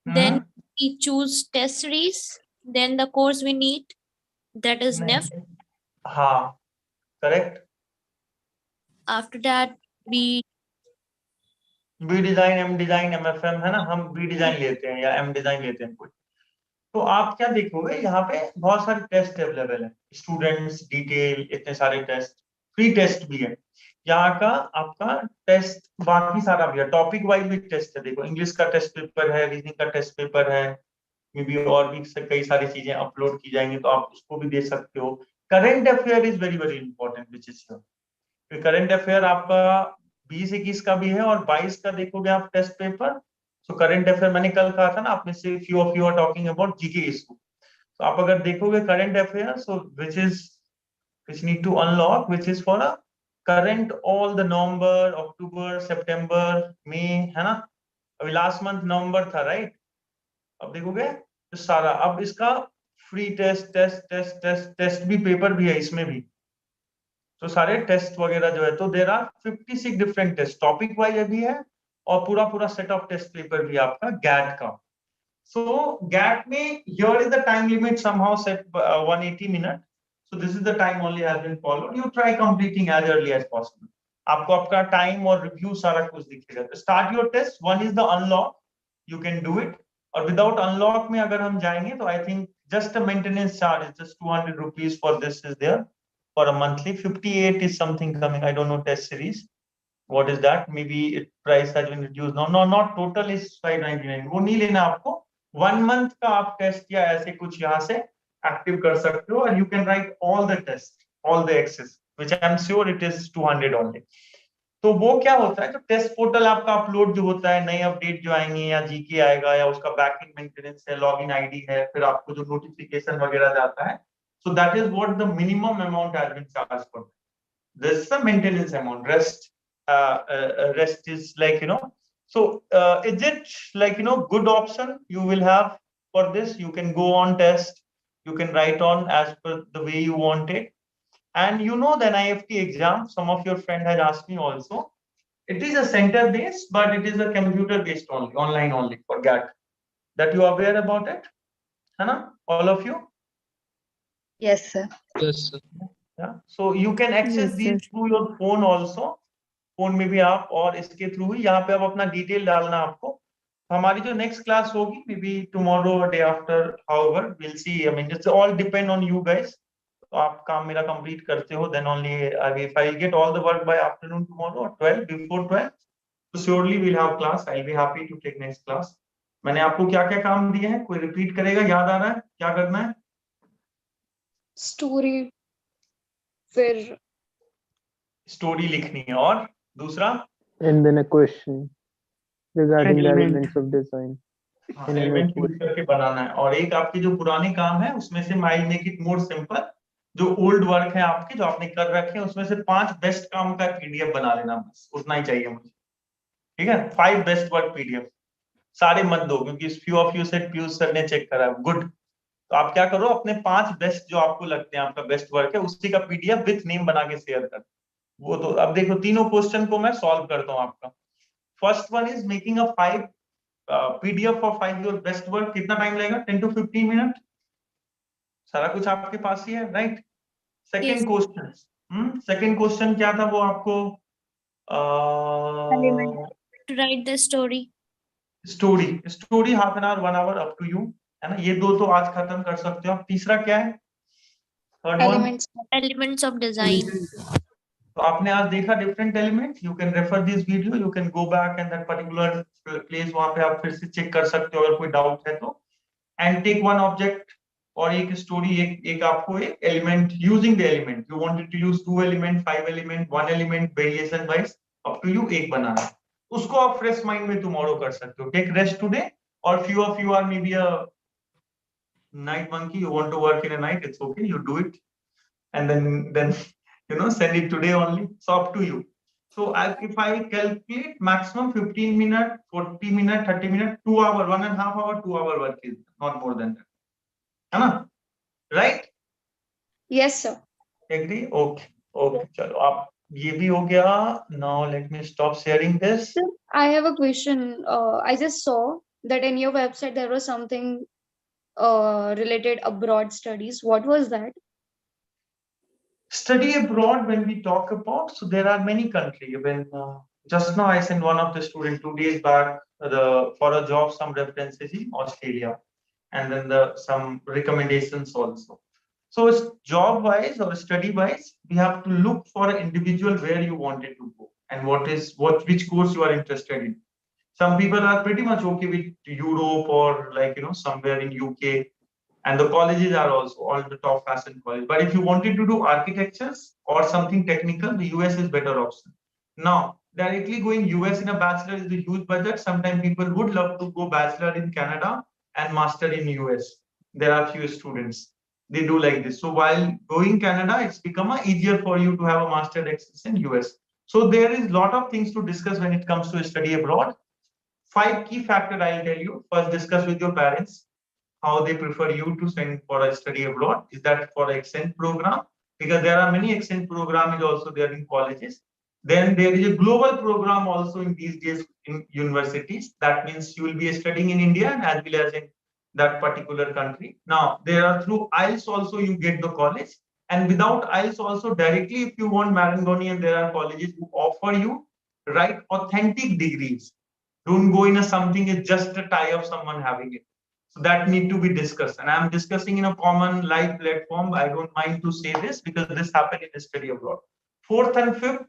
S8: then we choose test series, then the course we need, that is NIFT.
S1: हाँ, correct.
S8: After that, we
S1: B design, M design, MFM है ना, हम B design लेते हैं या एम डिजाइन लेते हैं कोई। तो आप क्या देखोगे, यहाँ पे बहुत सारे टेस्ट अवेलेबल है, स्टूडेंट्स डिटेल, इतने सारे टेस्ट, फ्री टेस्ट भी है यहाँ का। आपका टेस्ट बाकी सारा भी है, टॉपिक वाइज भी टेस्ट है। देखो, इंग्लिश का टेस्ट पेपर है, रीजनिंग का टेस्ट पेपर है, मे बी और भी कई सारी चीजें अपलोड की जाएंगी, तो आप उसको भी दे सकते हो। Current affair is very very important, which is current affair आपका 20-21 का भी है, और 22 का देखोगे आप test paper. So current affair मैंने कल कहा था ना, आप में से few of you are talking about GK issue, तो आप अगर देखोगे current affair, so which need to unlock, which is for a current all the November, October, September, May, है ना। अभी लास्ट मंथ नवंबर था, राइट। अब देखोगे तो सारा, अब इसका free test test test test test भी, पेपर भी है इसमें भी, तो सारे टेस्ट वगैरह जो है, तो there are 56 different test, topic wise भी है, और पूरा सेट ऑफ टेस्ट पेपर भी आपका गैट का। सो गैट में here is the time limit somehow set 180 minute, so this is the time only has been followed. You try completing as early as possible, आपको आपका time और review सारा कुछ दिखेगा। तो start your test, one is the unlock, you can do it. और without unlock में अगर हम जाएंगे, तो I think just a maintenance charge is just 200 rupees for this is there for a monthly. 58 is something coming, I don't know, test series, what is that, maybe it price has been reduced. No, not total is 599, वो नहीं लेना आपको। 1 month का आप test या ऐसे कुछ यहाँ से एक्टिव कर सकते हो, and you can write all the test, all the excess, which I am sure it is 200 only. तो वो क्या होता है, जो टेस्ट पोर्टल आपका अपलोड जो होता है, नए अपडेट जो आएंगे, या जीके आएगा, या उसका बैकएंड मेंटेनेंस है, लॉगिन आईडी है, फिर आपको जो नोटिफिकेशन वगैरह जाता है, so that is what the minimum amount has been charged for. This is the maintenance amount. Rest is like, you know, so is it like, you know, good option you will have for this? You can go on test, you can write on as per the way you want it. And you know, the NIFT exam, some of your friend has asked me also, it is a center based, but it is a computer based only, online only for GAT. That you are aware about it, Hannah, all of you?
S7: Yes, sir.
S4: Yes, sir.
S1: Yeah, so you can access
S8: Yes,
S1: these through your phone also. Phone में भी आप, और इसके through ही यहाँ पे आप अपना detail डालना आपको। हमारी जो नेक्स्ट क्लास होगी, may be tomorrow day after, however will see, I mean it's all depend on you guys. तो आप काम मेरा कंप्लीट करते हो, then only if I get all the work by afternoon tomorrow 12, before 12, तो surely will have class, I will be happy to take next class. मैंने आपको क्या क्या काम दिए हैं, कोई रिपीट करेगा, याद आ रहा है क्या करना है?
S3: स्टोरी, फिर
S1: स्टोरी लिखनी है, और दूसरा
S6: And then a question regarding the
S5: Element.
S6: elements of design. in a
S1: element
S6: notebook.
S1: Use करके बनाना है, और एक आपके जो पुराने काम है उसमें से mile make it more simple, जो ओल्ड वर्क है आपके जो आपने कर रखे हैं उसमें से 5 बेस्ट काम का पीडीएफ बना लेना, बस उतना ही चाहिए मुझे, ठीक है। 5 बेस्ट वर्क पीडीएफ, सारे मत दो क्योंकि few of you said Piyush sir ने चेक करा, गुड। तो आप क्या करो, अपने 5 बेस्ट जो आपको लगते हैं आपका बेस्ट वर्क है उसी का पीडीएफ विथ नेम बना के शेयर कर। वो तो अब देखो तीनों क्वेश्चन को मैं सॉल्व करता हूँ आपका। First one is making a 5 PDF for 5 your best work. कितना टाइम लगेगा? 10 to 15 मिनट, सारा कुछ आपके पास ही है, right. Second question, second question क्या था वो आपको?
S8: To write the story.
S1: Story, story half an hour 1 hour up to you, है ना। ये दो तो आज खत्म कर सकते हो आप। तीसरा क्या है? Third one,
S3: Elements.
S8: Elements of design.
S1: तो आपने आज देखा different element. You can refer this video, you can go back and that particular place, वहां पे आप फिर से चेक कर सकते हो अगर कोई डाउट है तो। एंड टेक वन ऑब्जेक्ट और एक स्टोरी, एक आपको एक element, using the element you wanted to use 2 element, 5 element, 1 element, variation wise up to you, एक बनाना। उसको आप फ्रेश माइंड में टुमारो कर सकते हो। टेक रेस्ट टुडे, और few of you are maybe a night monkey, you want to work in a night, it's okay, you do it, and then send it today only. So up to you. So if I calculate maximum 15 minute, 40 minute, 30 minute, 2 hour, 1.5 hour, 2 hour work is not more than that, है ना, right?
S3: Yes, sir.
S1: Agree? Okay, okay, चलो आप ये भी हो गया। Now let me stop sharing this.
S3: Sir, I have a question. I just saw that in your website there was something related abroad studies. What was that?
S1: Study abroad, when we talk about, so there are many countries. When just now I sent one of the students 2 days back for a job, some references in Australia, and then some recommendations also. So job wise or study wise, we have to look for an individual where you wanted to go and which course you are interested in. Some people are pretty much okay with Europe or somewhere in UK, and the colleges are also all the top fashion colleges. But if you wanted to do architectures or something technical, the US is better option. Now, directly going US in a bachelor is a huge budget. Sometimes people would love to go bachelor in Canada and master in US. There are few students, they do like this. So while going Canada, it's become easier for you to have a master access in US. So there is a lot of things to discuss when it comes to study abroad. 5 key factors I'll tell you. First, discuss with your parents how they prefer you to send for a study abroad. Is that for exchange program? Because there are many exchange programs also there in colleges. Then there is a global program also in these days in universities. That means you will be studying in India and as well as in that particular country. Now, there are through IELTS also you get the college. And without IELTS also directly, if you want Marangoni, there are colleges who offer you right authentic degrees. Don't go in a something is just a tie of someone having it. So that need to be discussed, and I'm discussing in a common live platform. I don't mind to say this because this happened in study abroad. Fourth and fifth.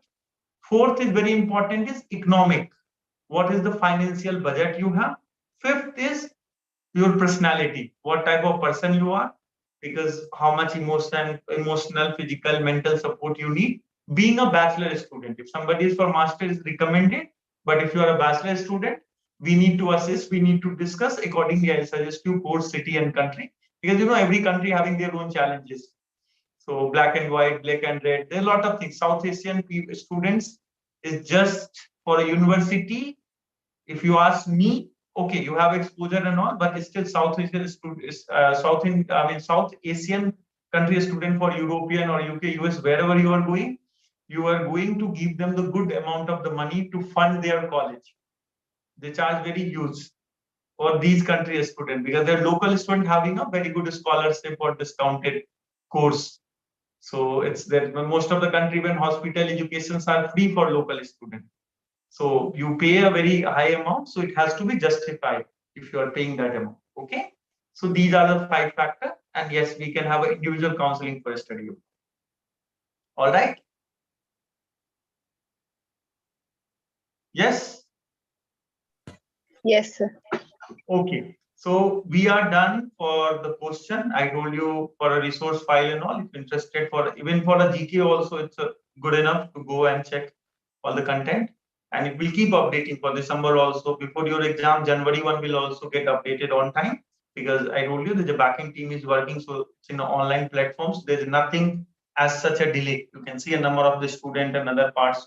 S1: Fourth is very important, is economic. What is the financial budget you have? Fifth is your personality. What type of person you are, because how much emotional, physical, mental support you need. Being a bachelor student, if somebody is for master is recommended, but if you are a bachelor student, we need to assess, we need to discuss accordingly. I suggest you course, city and country, because every country having their own challenges. So black and white, black and red, there are a lot of things. South Asian students is just for a university. If you ask me, okay, you have exposure and all, but it's still South Asian students, South Asian country student for European or UK, US, wherever you are going to give them the good amount of the money to fund their college. They charge very huge for these country students because their local student having a very good scholarship or discounted course. So it's that most of the country when hospital educations are free for local students. So you pay a very high amount, so it has to be justified if you are paying that amount. Okay. So these are the 5 factors, and yes, we can have an individual counseling for a study. All right. Yes.
S7: Yes, sir.
S1: Okay. So we are done for the question. I told you for a resource file and all. If interested for even for a GK also, it's good enough to go and check all the content, and it will keep updating for December also. Before your exam, January 1 will also get updated on time, because I told you that the backend team is working, so it's in online platforms. There's nothing as such a delay. You can see a number of the student and other parts.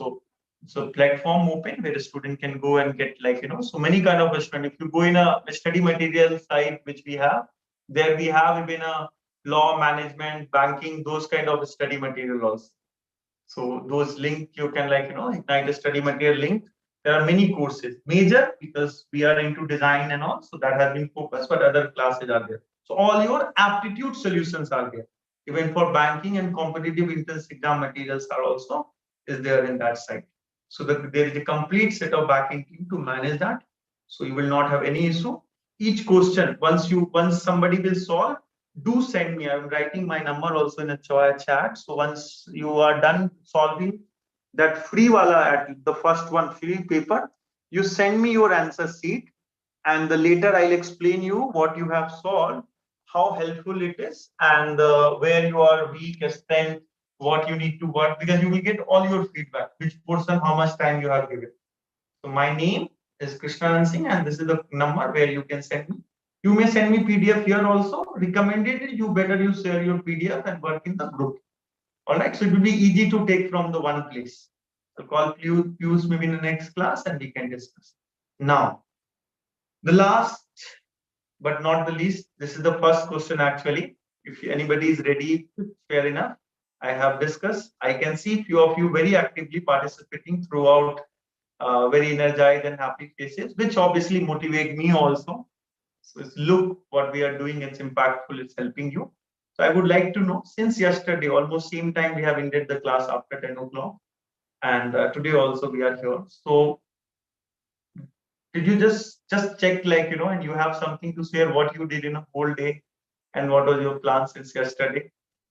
S1: So platform open where a student can go and get, like, so many kind of a student. If you go in a study material site which we have, there we have even a law, management, banking, those kind of study material also. So those link you can, like, ignite a study material link. There are many courses, major because we are into design and all, so that has been focused, but other classes are there. So all your aptitude solutions are there. Even for banking and competitive entrance exam materials are also is there in that site. So that there is a complete set of backend team to manage that. So you will not have any issue. Each question, once somebody will solve, do send me. I'm writing my number also in a chat. So once you are done solving that free wala at the first one free paper, you send me your answer sheet, and the later I'll explain you what you have solved, how helpful it is, and where you are weak, strength, what you need to work, because you will get all your feedback, which portion, how much time you have given. So my name is Krishnan Singh, and this is the number where you can send me. You may send me PDF here also. Recommended you better you share your PDF and work in the group. All right. So it will be easy to take from the one place. I'll call Pius maybe in the next class and we can discuss. Now, the last but not the least, this is the first question actually. If anybody is ready, fair enough. I have discussed. I can see few of you very actively participating throughout, very energized and happy faces, which obviously motivate me also. So look what we are doing, it's impactful, it's helping you. So I would like to know, since yesterday, almost same time we have ended the class after 10 o'clock. And today also we are here. So did you just check, like, and you have something to share what you did in a whole day and what was your plan since yesterday?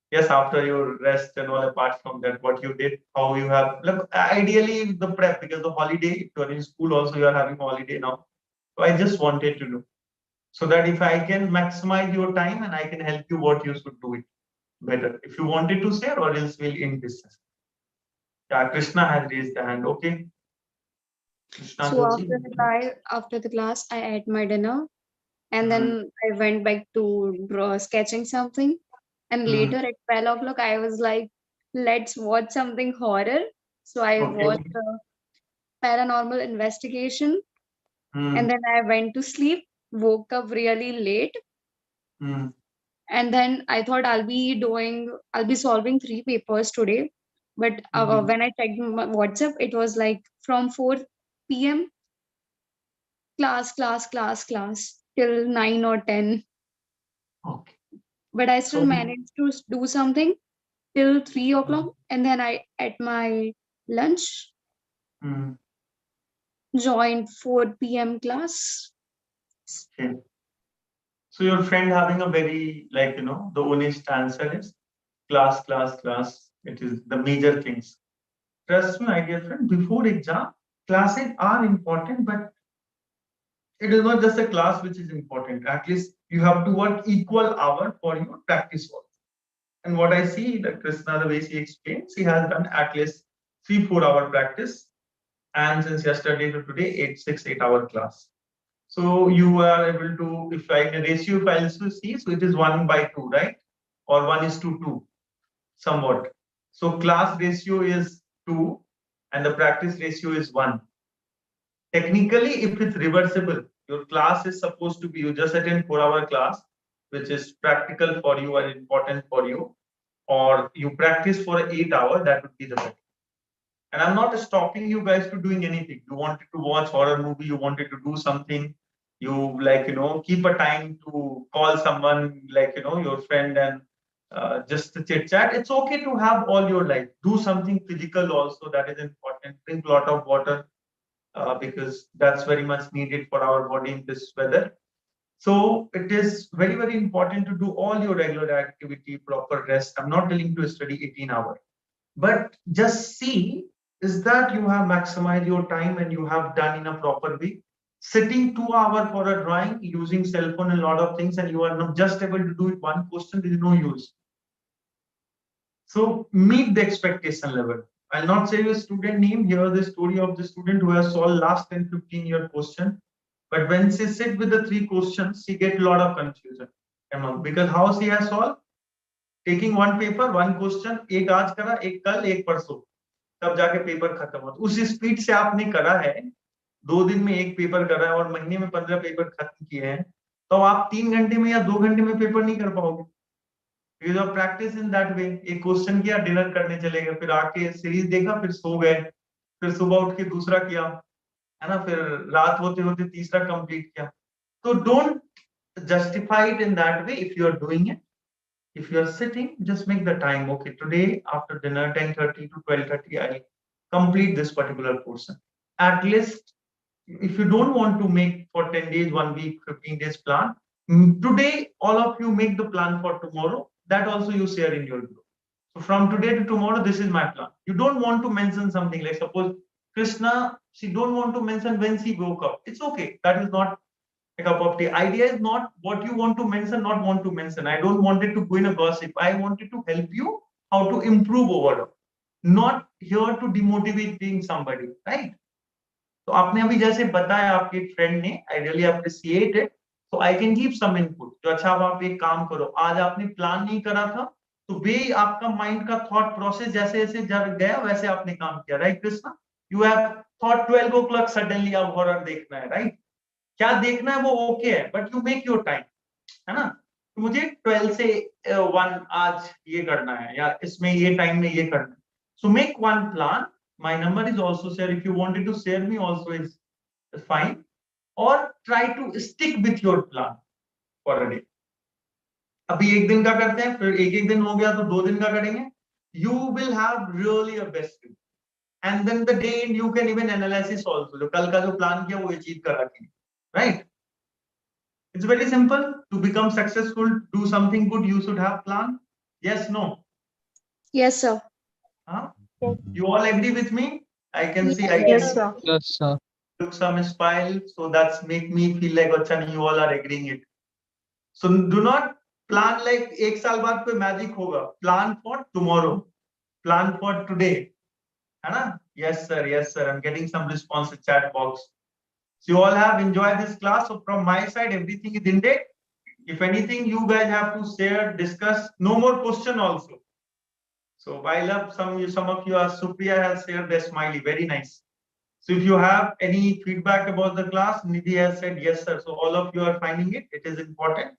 S1: Yes, after your rest and all, apart from that, what you did, how you have, look, ideally the prep, because the holiday, if you're in school also, you are having holiday now. So I just wanted to know, so that if I can maximize your time and I can help you what you should do it better. If you wanted to share, or else we'll end this session. Yeah, Krishna has raised the hand. Okay. Krishna
S3: So
S1: Joshi.
S3: after the class, I ate my dinner, and
S1: Hmm.
S3: then I went back to draw sketching something. And later at 12 o'clock, I was like, let's watch something horror. So I
S1: Okay.
S3: watched Paranormal Investigation,
S1: Hmm.
S3: and then I went to sleep, woke up really late,
S1: Hmm.
S3: and then I thought I'll be solving 3 papers today. But when I checked my WhatsApp, it was like from 4 p.m. class till 9 or 10.
S1: Okay.
S3: But I still
S1: So,
S3: managed to do something till 3 o'clock, and then I at my lunch
S1: hmm.
S3: joined 4 p.m. class.
S1: Okay. So your friend having a very, like, the honest answer is class, class, class. It is the major things. Trust me, my dear friend, before exam, classes are important, but it is not just a class which is important. At least you have to work equal hour for your practice work. And what I see that Krishna, the way she explains, he has done at least 3-4 hour practice. And since yesterday to today, 8-6-8 hour class. So you are able to, if I can ratio, if I also see, so it is 1/2, right? Or 1:2, somewhat. So class ratio is 2 and the practice ratio is 1. Technically, if it's reversible, your class is supposed to be, you just attend 4 hour class, which is practical for you and important for you, or you practice for 8 hours, that would be the better. And I'm not stopping you guys to doing anything. You wanted to watch horror movie, you wanted to do something, you, like, keep a time to call someone, like, your friend, and just to chit chat. It's okay to have all your life. Do something physical also, that is important. Drink a lot of water, because that's very much needed for our body in this weather. So it is very, very important to do all your regular activity, proper rest. I'm not telling you to study 18 hours, but just see is that you have maximized your time and you have done in a proper way. Sitting 2 hours for a drawing using cell phone and a lot of things, and you are not just able to do it one question, there is no use. So meet the expectation level. I'll not say the student name. Here the story of the student who has solved last 10-15 year question. But when she sit with the 3 questions, she get a lot of confusion. Because how she has solved? Taking one paper, one question, एक आज करा, एक कल, एक परसों, तब जाके paper खत्म हो. उस स्पीड से आपने करा है, 2 दिन में एक पेपर करा है और महीने में 15 पेपर खत्म किए हैं, तो आप 3 घंटे में या 2 घंटे में पेपर नहीं कर पाओगे. Because of practice in that way. एक क्वेश्चन किया, डिनर करने चले गए, फिर आके सीरीज देखा, फिर सो गए, फिर सुबह उठ के दूसरा किया, है ना, फिर रात होते होते तीसरा कंप्लीट किया. तो don't justify it in that way. If you are doing it, if you are sitting, just make the time. Okay, today after dinner 10:30 to 12:30 I complete this particular portion. At least if you don't want to make for 10 days, 1 week, 15 days plan, today all of you make the plan for tomorrow. That also you share in your group. So from today to tomorrow, this is my plan. You don't want to mention something like, suppose Krishna, she don't want to mention when she woke up. It's okay. That is not a cup of tea. Idea is not what you want to mention, not want to mention. I don't want it to go in a gossip. I wanted to help you how to improve overall, not here to demotivating somebody, right? तो आपने अभी जैसे बताया आपके friend ने, I really appreciate it. तो I can give some input. तो अच्छा, अब आप एक काम करो, आज आपने प्लान नहीं करा था, तो वे आपका माइंड का थॉट प्रोसेस जैसे जैसे गया वैसे आपने काम किया, right Krishna? You have thought 12 o'clock suddenly अब हॉरर देखना है, राइट? क्या देखना है वो ओके है, but you make your time, है ना? तो मुझे 12 से 1 आज ये करना है, या इसमें ये टाइम में ये करना है. So make one plan. My number is also share. If you wanted to share me also is fine. Or try to stick with your plan for a day. अभी एक दिन का करते हैं, फिर एक दिन हो गया तो 2 दिन का करेंगे. You will have really a best day. And then the day you can even analysis also. जो कल का जो प्लान किया वो अचीव करा कि नहीं, right? It's very simple. To become successful, do something good, you should have plan. Yes, no?
S3: Yes, sir.
S1: Huh? You all agree with me? I can see. I
S5: Yes,
S1: can
S5: sir.
S4: Yes, sir.
S1: took some smile, so that's make me feel like अच्छा you all are agreeing it. So do not plan like एक साल बाद कोई magic होगा. Plan for tomorrow. Plan for today. है ना? Yes sir, yes sir. I'm getting some response in chat box. So you all have enjoyed this class. So from my side, everything is in date. If anything you guys have to share, discuss. No more question also. So I love some of you are Supriya has shared the smiley, very nice. So if you have any feedback about the class, Nidhi has said yes sir. So all of you are finding it. It is important.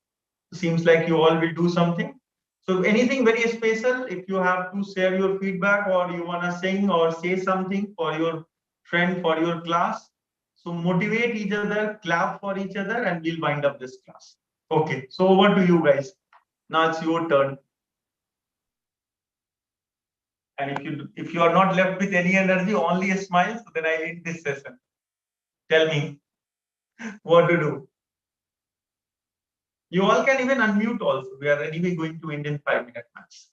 S1: Seems like you all will do something. So anything very special, if you have to share your feedback or you want to sing or say something for your friend, for your class. So motivate each other, clap for each other, and we'll wind up this class. Okay, so over to you guys. Now it's your turn. And if you are not left with any energy, only a smile, so then I end this session. Tell me what to do. You all can even unmute also. We are anyway going to end in 5-minute max.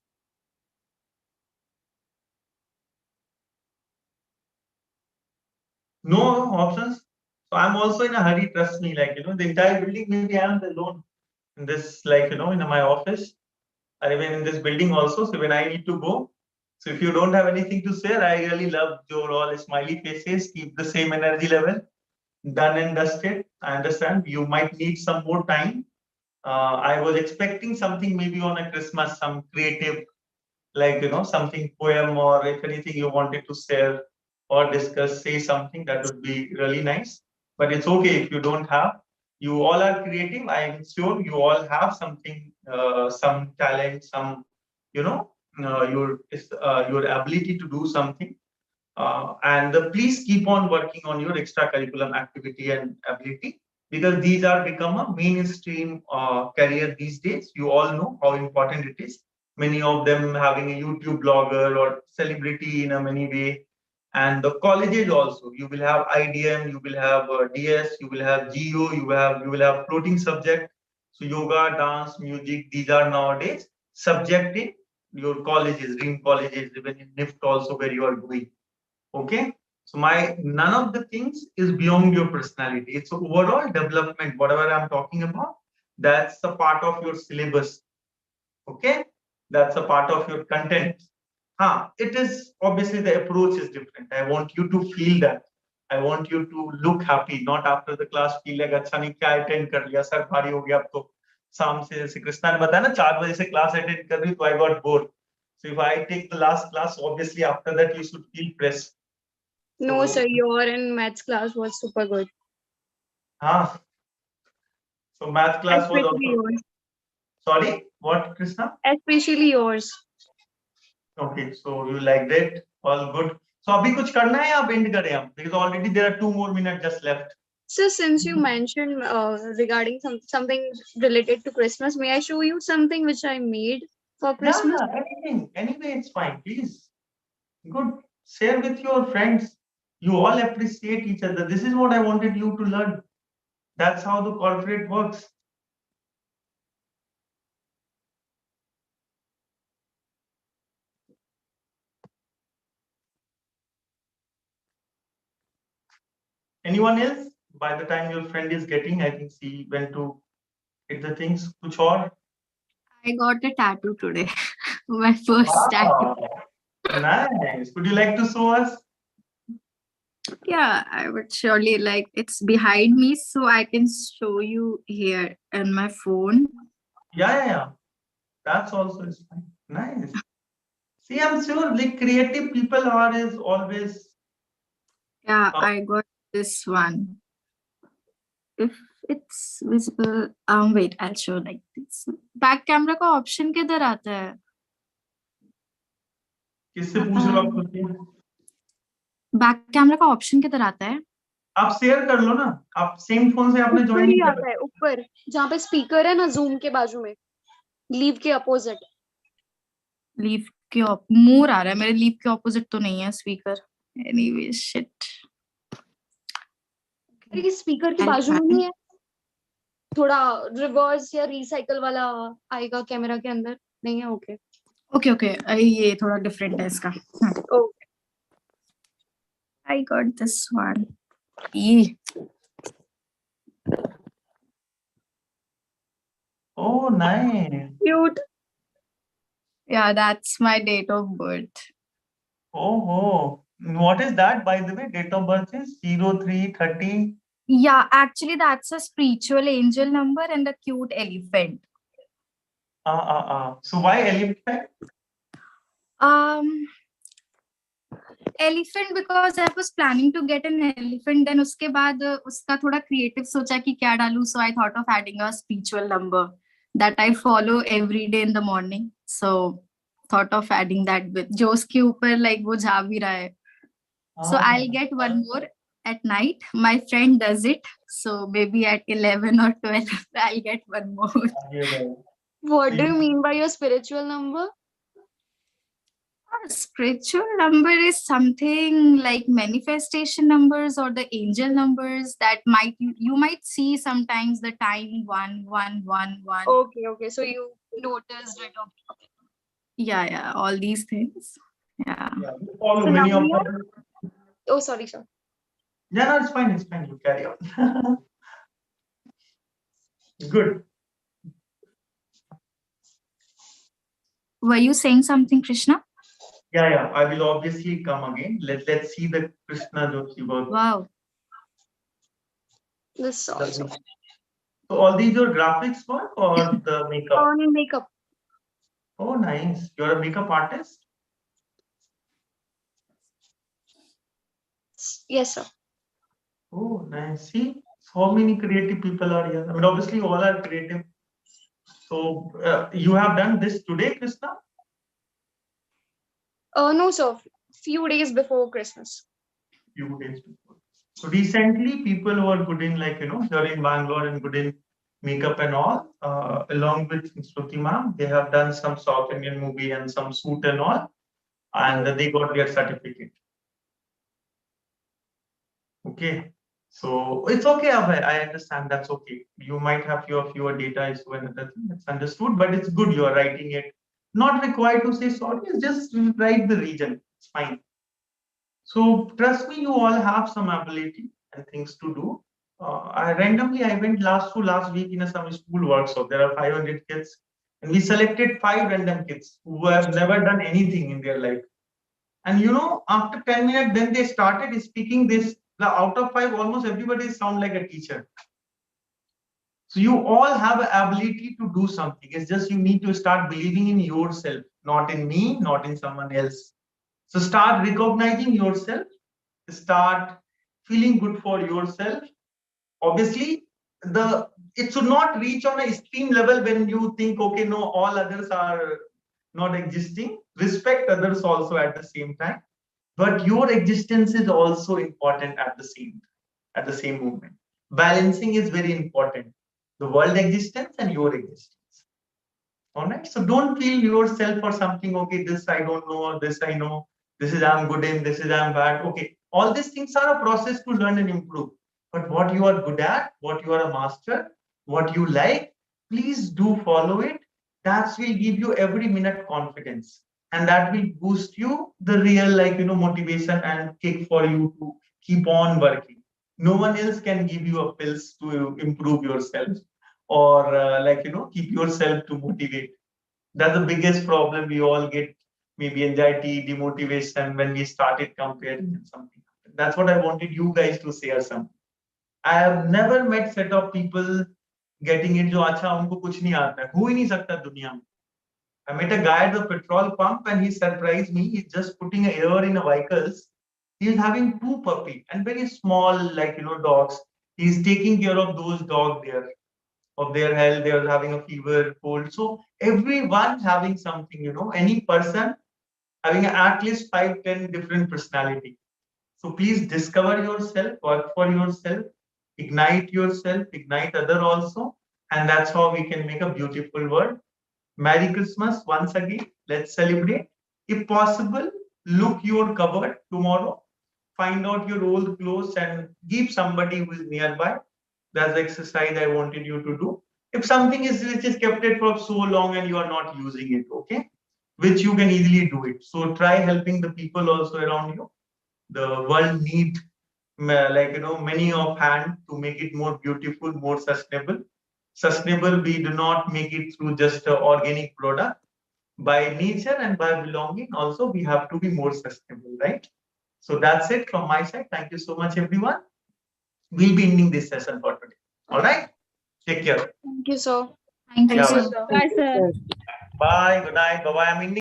S1: No options. So I'm also in a hurry. Trust me. Like the entire building. Maybe I am alone in this. Like in my office, or even in this building also. So when I need to go. So if you don't have anything to share, I really love your all smiley faces. Keep the same energy level. Done and dusted. I understand. You might need some more time. I was expecting something maybe on a Christmas, some creative, like something poem, or if anything you wanted to share or discuss, say something that would be really nice. But it's okay if you don't have. You all are creative. I'm sure you all have something, some talent, some your ability to do something. And please keep on working on your extracurriculum activity and ability, because these are become a mainstream career these days. You all know how important it is. Many of them having a YouTube blogger or celebrity in a many way. And the colleges also, you will have IDM, you will have DS, you will have GO, you will have floating subject. So yoga, dance, music, these are nowadays subject in your colleges, dream colleges, even in NIFT also where you are doing. Okay, so none of the things is beyond your personality. It's overall development. Whatever I'm talking about, that's a part of your syllabus. Okay, that's a part of your content. It is obviously the approach is different. I want you to feel that. I want you to look happy, not after the class feel like अच्छा नहीं क्या attend कर लिया sir भारी हो गया अब तो शाम से जैसे कृष्णा ने बताया ना 4 बजे से क्लास अटेंड कर रही तो I got bored. So if I take the last class, obviously after that you should feel pressed.
S3: No, sir, your in maths class was super good.
S1: So math class was
S3: Especially
S1: also.
S3: yours.
S1: Sorry, what, Krishna?
S3: Especially yours.
S1: Okay, so you liked it. All good. So अभी कुछ करना है या end करें हम? Because already there are 2 more minutes just left.
S3: So since you mentioned regarding something related to Christmas, may I show you something which I made for Christmas?
S1: Yeah, anything. Anyway, it's fine. Please. Good. Share with your friends. You all appreciate each other. This is what I wanted you to learn. That's how the corporate works. Anyone else? By the time your friend is getting, I think she went to hit the things. Kuch aur?
S2: I got a tattoo today. My first tattoo.
S1: Nice. Would you like to show us?
S2: Yeah, I would surely like it's behind me, so I can show you here on my phone.
S1: Yeah. That's also is fine. Nice. See, I'm sure like creative people are is always.
S2: Yeah, I got this one. If it's visible, wait, I'll show like this. Back camera का option किधर आता है?
S1: किससे पूछ रहे हो आप खुद से?
S2: Back camera का option किधर आता है?
S1: आप शेयर कर लो ना. आप सेम फोन से आपने
S3: ऊपर
S1: ज्वाइन
S3: ही
S1: किया
S3: आता है, ऊपर जहाँ पे स्पीकर है ना, जूम के बाजू में, लीव के अपोजिट.
S2: लीव के मोर आ रहा है मेरे लीव के ऑपोजिट तो नहीं है स्पीकर. Anyway, shit.
S3: अरे स्पीकर के बाजू में नहीं है, थोड़ा रिवर्स या रिसाइकल वाला आएगा कैमरा के अंदर. नहीं है? ओके
S2: ओके ये थोड़ा डिफरेंट है इसका.
S3: Okay.
S2: I got this one. ये
S1: Oh, nice.
S3: Cute.
S2: Yeah, that's my date of birth.
S1: Oh. What is that, by the way? Date of birth is 0330.
S2: Yeah, actually that's a spiritual angel number and a cute elephant.
S1: So why elephant?
S2: Elephant because I was planning to get an elephant, then उसके बाद उसका थोड़ा creative सोचा कि क्या डालूं, so I thought of adding a spiritual number that I follow every day in the morning. So thought of adding that with जो उसके ऊपर like वो जा भी रहा है. So I'll get one more at night. My friend does it, so maybe at 11 or 12 I'll get one more.
S3: What do you mean by your spiritual number?
S2: Spiritual number is something like manifestation numbers or the angel numbers that you might see sometimes the time 11111.
S3: Okay. So you noticed it. Okay.
S2: Yeah, all these things. Yeah.
S1: Follow
S3: So
S1: many
S3: now
S1: of
S3: we
S1: them.
S3: Oh, sorry, sir.
S1: Yeah, no, it's fine. You carry on. Good.
S2: Were you saying something, Krishna?
S1: Yeah. I will obviously come again. Let's see the Krishna Joshi work.
S2: Wow.
S3: This also.
S1: So all these are graphics work or the makeup?
S3: On makeup.
S1: Oh, nice. You're a makeup artist?
S3: Yes, sir.
S1: Oh, nice. See, so many creative people are here. I mean, obviously all are creative. So you have done this today, Krishna?
S3: No, sir. Few days before Christmas.
S1: Few days before. So recently, people who are good in here in Bangalore and good in makeup and all, along with Shruti ma'am, they have done some South Indian movie and some shoot and all, and they got their certificate. Okay. So it's okay, Abhay. I understand. That's okay. You might have fewer data issue and other thing. That's understood, but it's good you are writing it. Not required to say sorry. Just write the region. It's fine. So trust me, you all have some ability and things to do. I went last week in some school workshop. There are 500 kids And we selected 5 random kids who have never done anything in their life. And you know, after 10 minutes, then they started speaking this. The out of 5, almost everybody sound like a teacher. So you all have an ability to do something. It's just you need to start believing in yourself, not in me, not in someone else. So start recognizing yourself, start feeling good for yourself. Obviously, it should not reach on a extreme level when you think, okay, no, all others are not existing. Respect others also at the same time. But your existence is also important at the same moment. Balancing is very important. The world existence and your existence. All right. So don't feel yourself or something. Okay, this I don't know. This I know. This is I'm good in. This is I'm bad. Okay. All these things are a process to learn and improve. But what you are good at, what you are a master, what you like, please do follow it. That will give you every minute confidence, and that will boost you the real motivation and kick for you to keep on working. No one else can give you a pills to improve yourself or keep yourself to motivate. That's the biggest problem we all get, maybe anxiety, demotivation when we started comparing and something. That's what I wanted you guys to share some. I have never met set of people getting it जो अच्छा उनको कुछ नहीं आता है, हो ही नहीं सकता दुनिया में. I met a guy at the petrol pump and he surprised me. He's just putting air in a vehicles. He's having 2 puppy and very small dogs. He's taking care of those dogs there, of their health. They are having a fever, cold. So everyone having something, any person having at least 5-10 different personality. So please discover yourself, work for yourself, ignite other also, and that's how we can make a beautiful world. Merry Christmas once again. Let's celebrate. If possible, look your cupboard tomorrow. Find out your old clothes and give somebody who is nearby. That's the exercise I wanted you to do. If something is which is kept it for so long and you are not using it, okay, which you can easily do it. So try helping the people also around you. The world need many of hand to make it more beautiful, more sustainable. Sustainable, we do not make it through just an organic product. By nature and by belonging, also we have to be more sustainable, right? So that's it from my side. Thank you so much, everyone. We'll be ending this session for today. All right. Take care.
S3: Thank you, sir.
S2: Thank you,
S1: Yeah,
S2: sir.
S5: sir.
S8: Bye, sir.
S1: bye. Good night. Bye bye. I'm ending.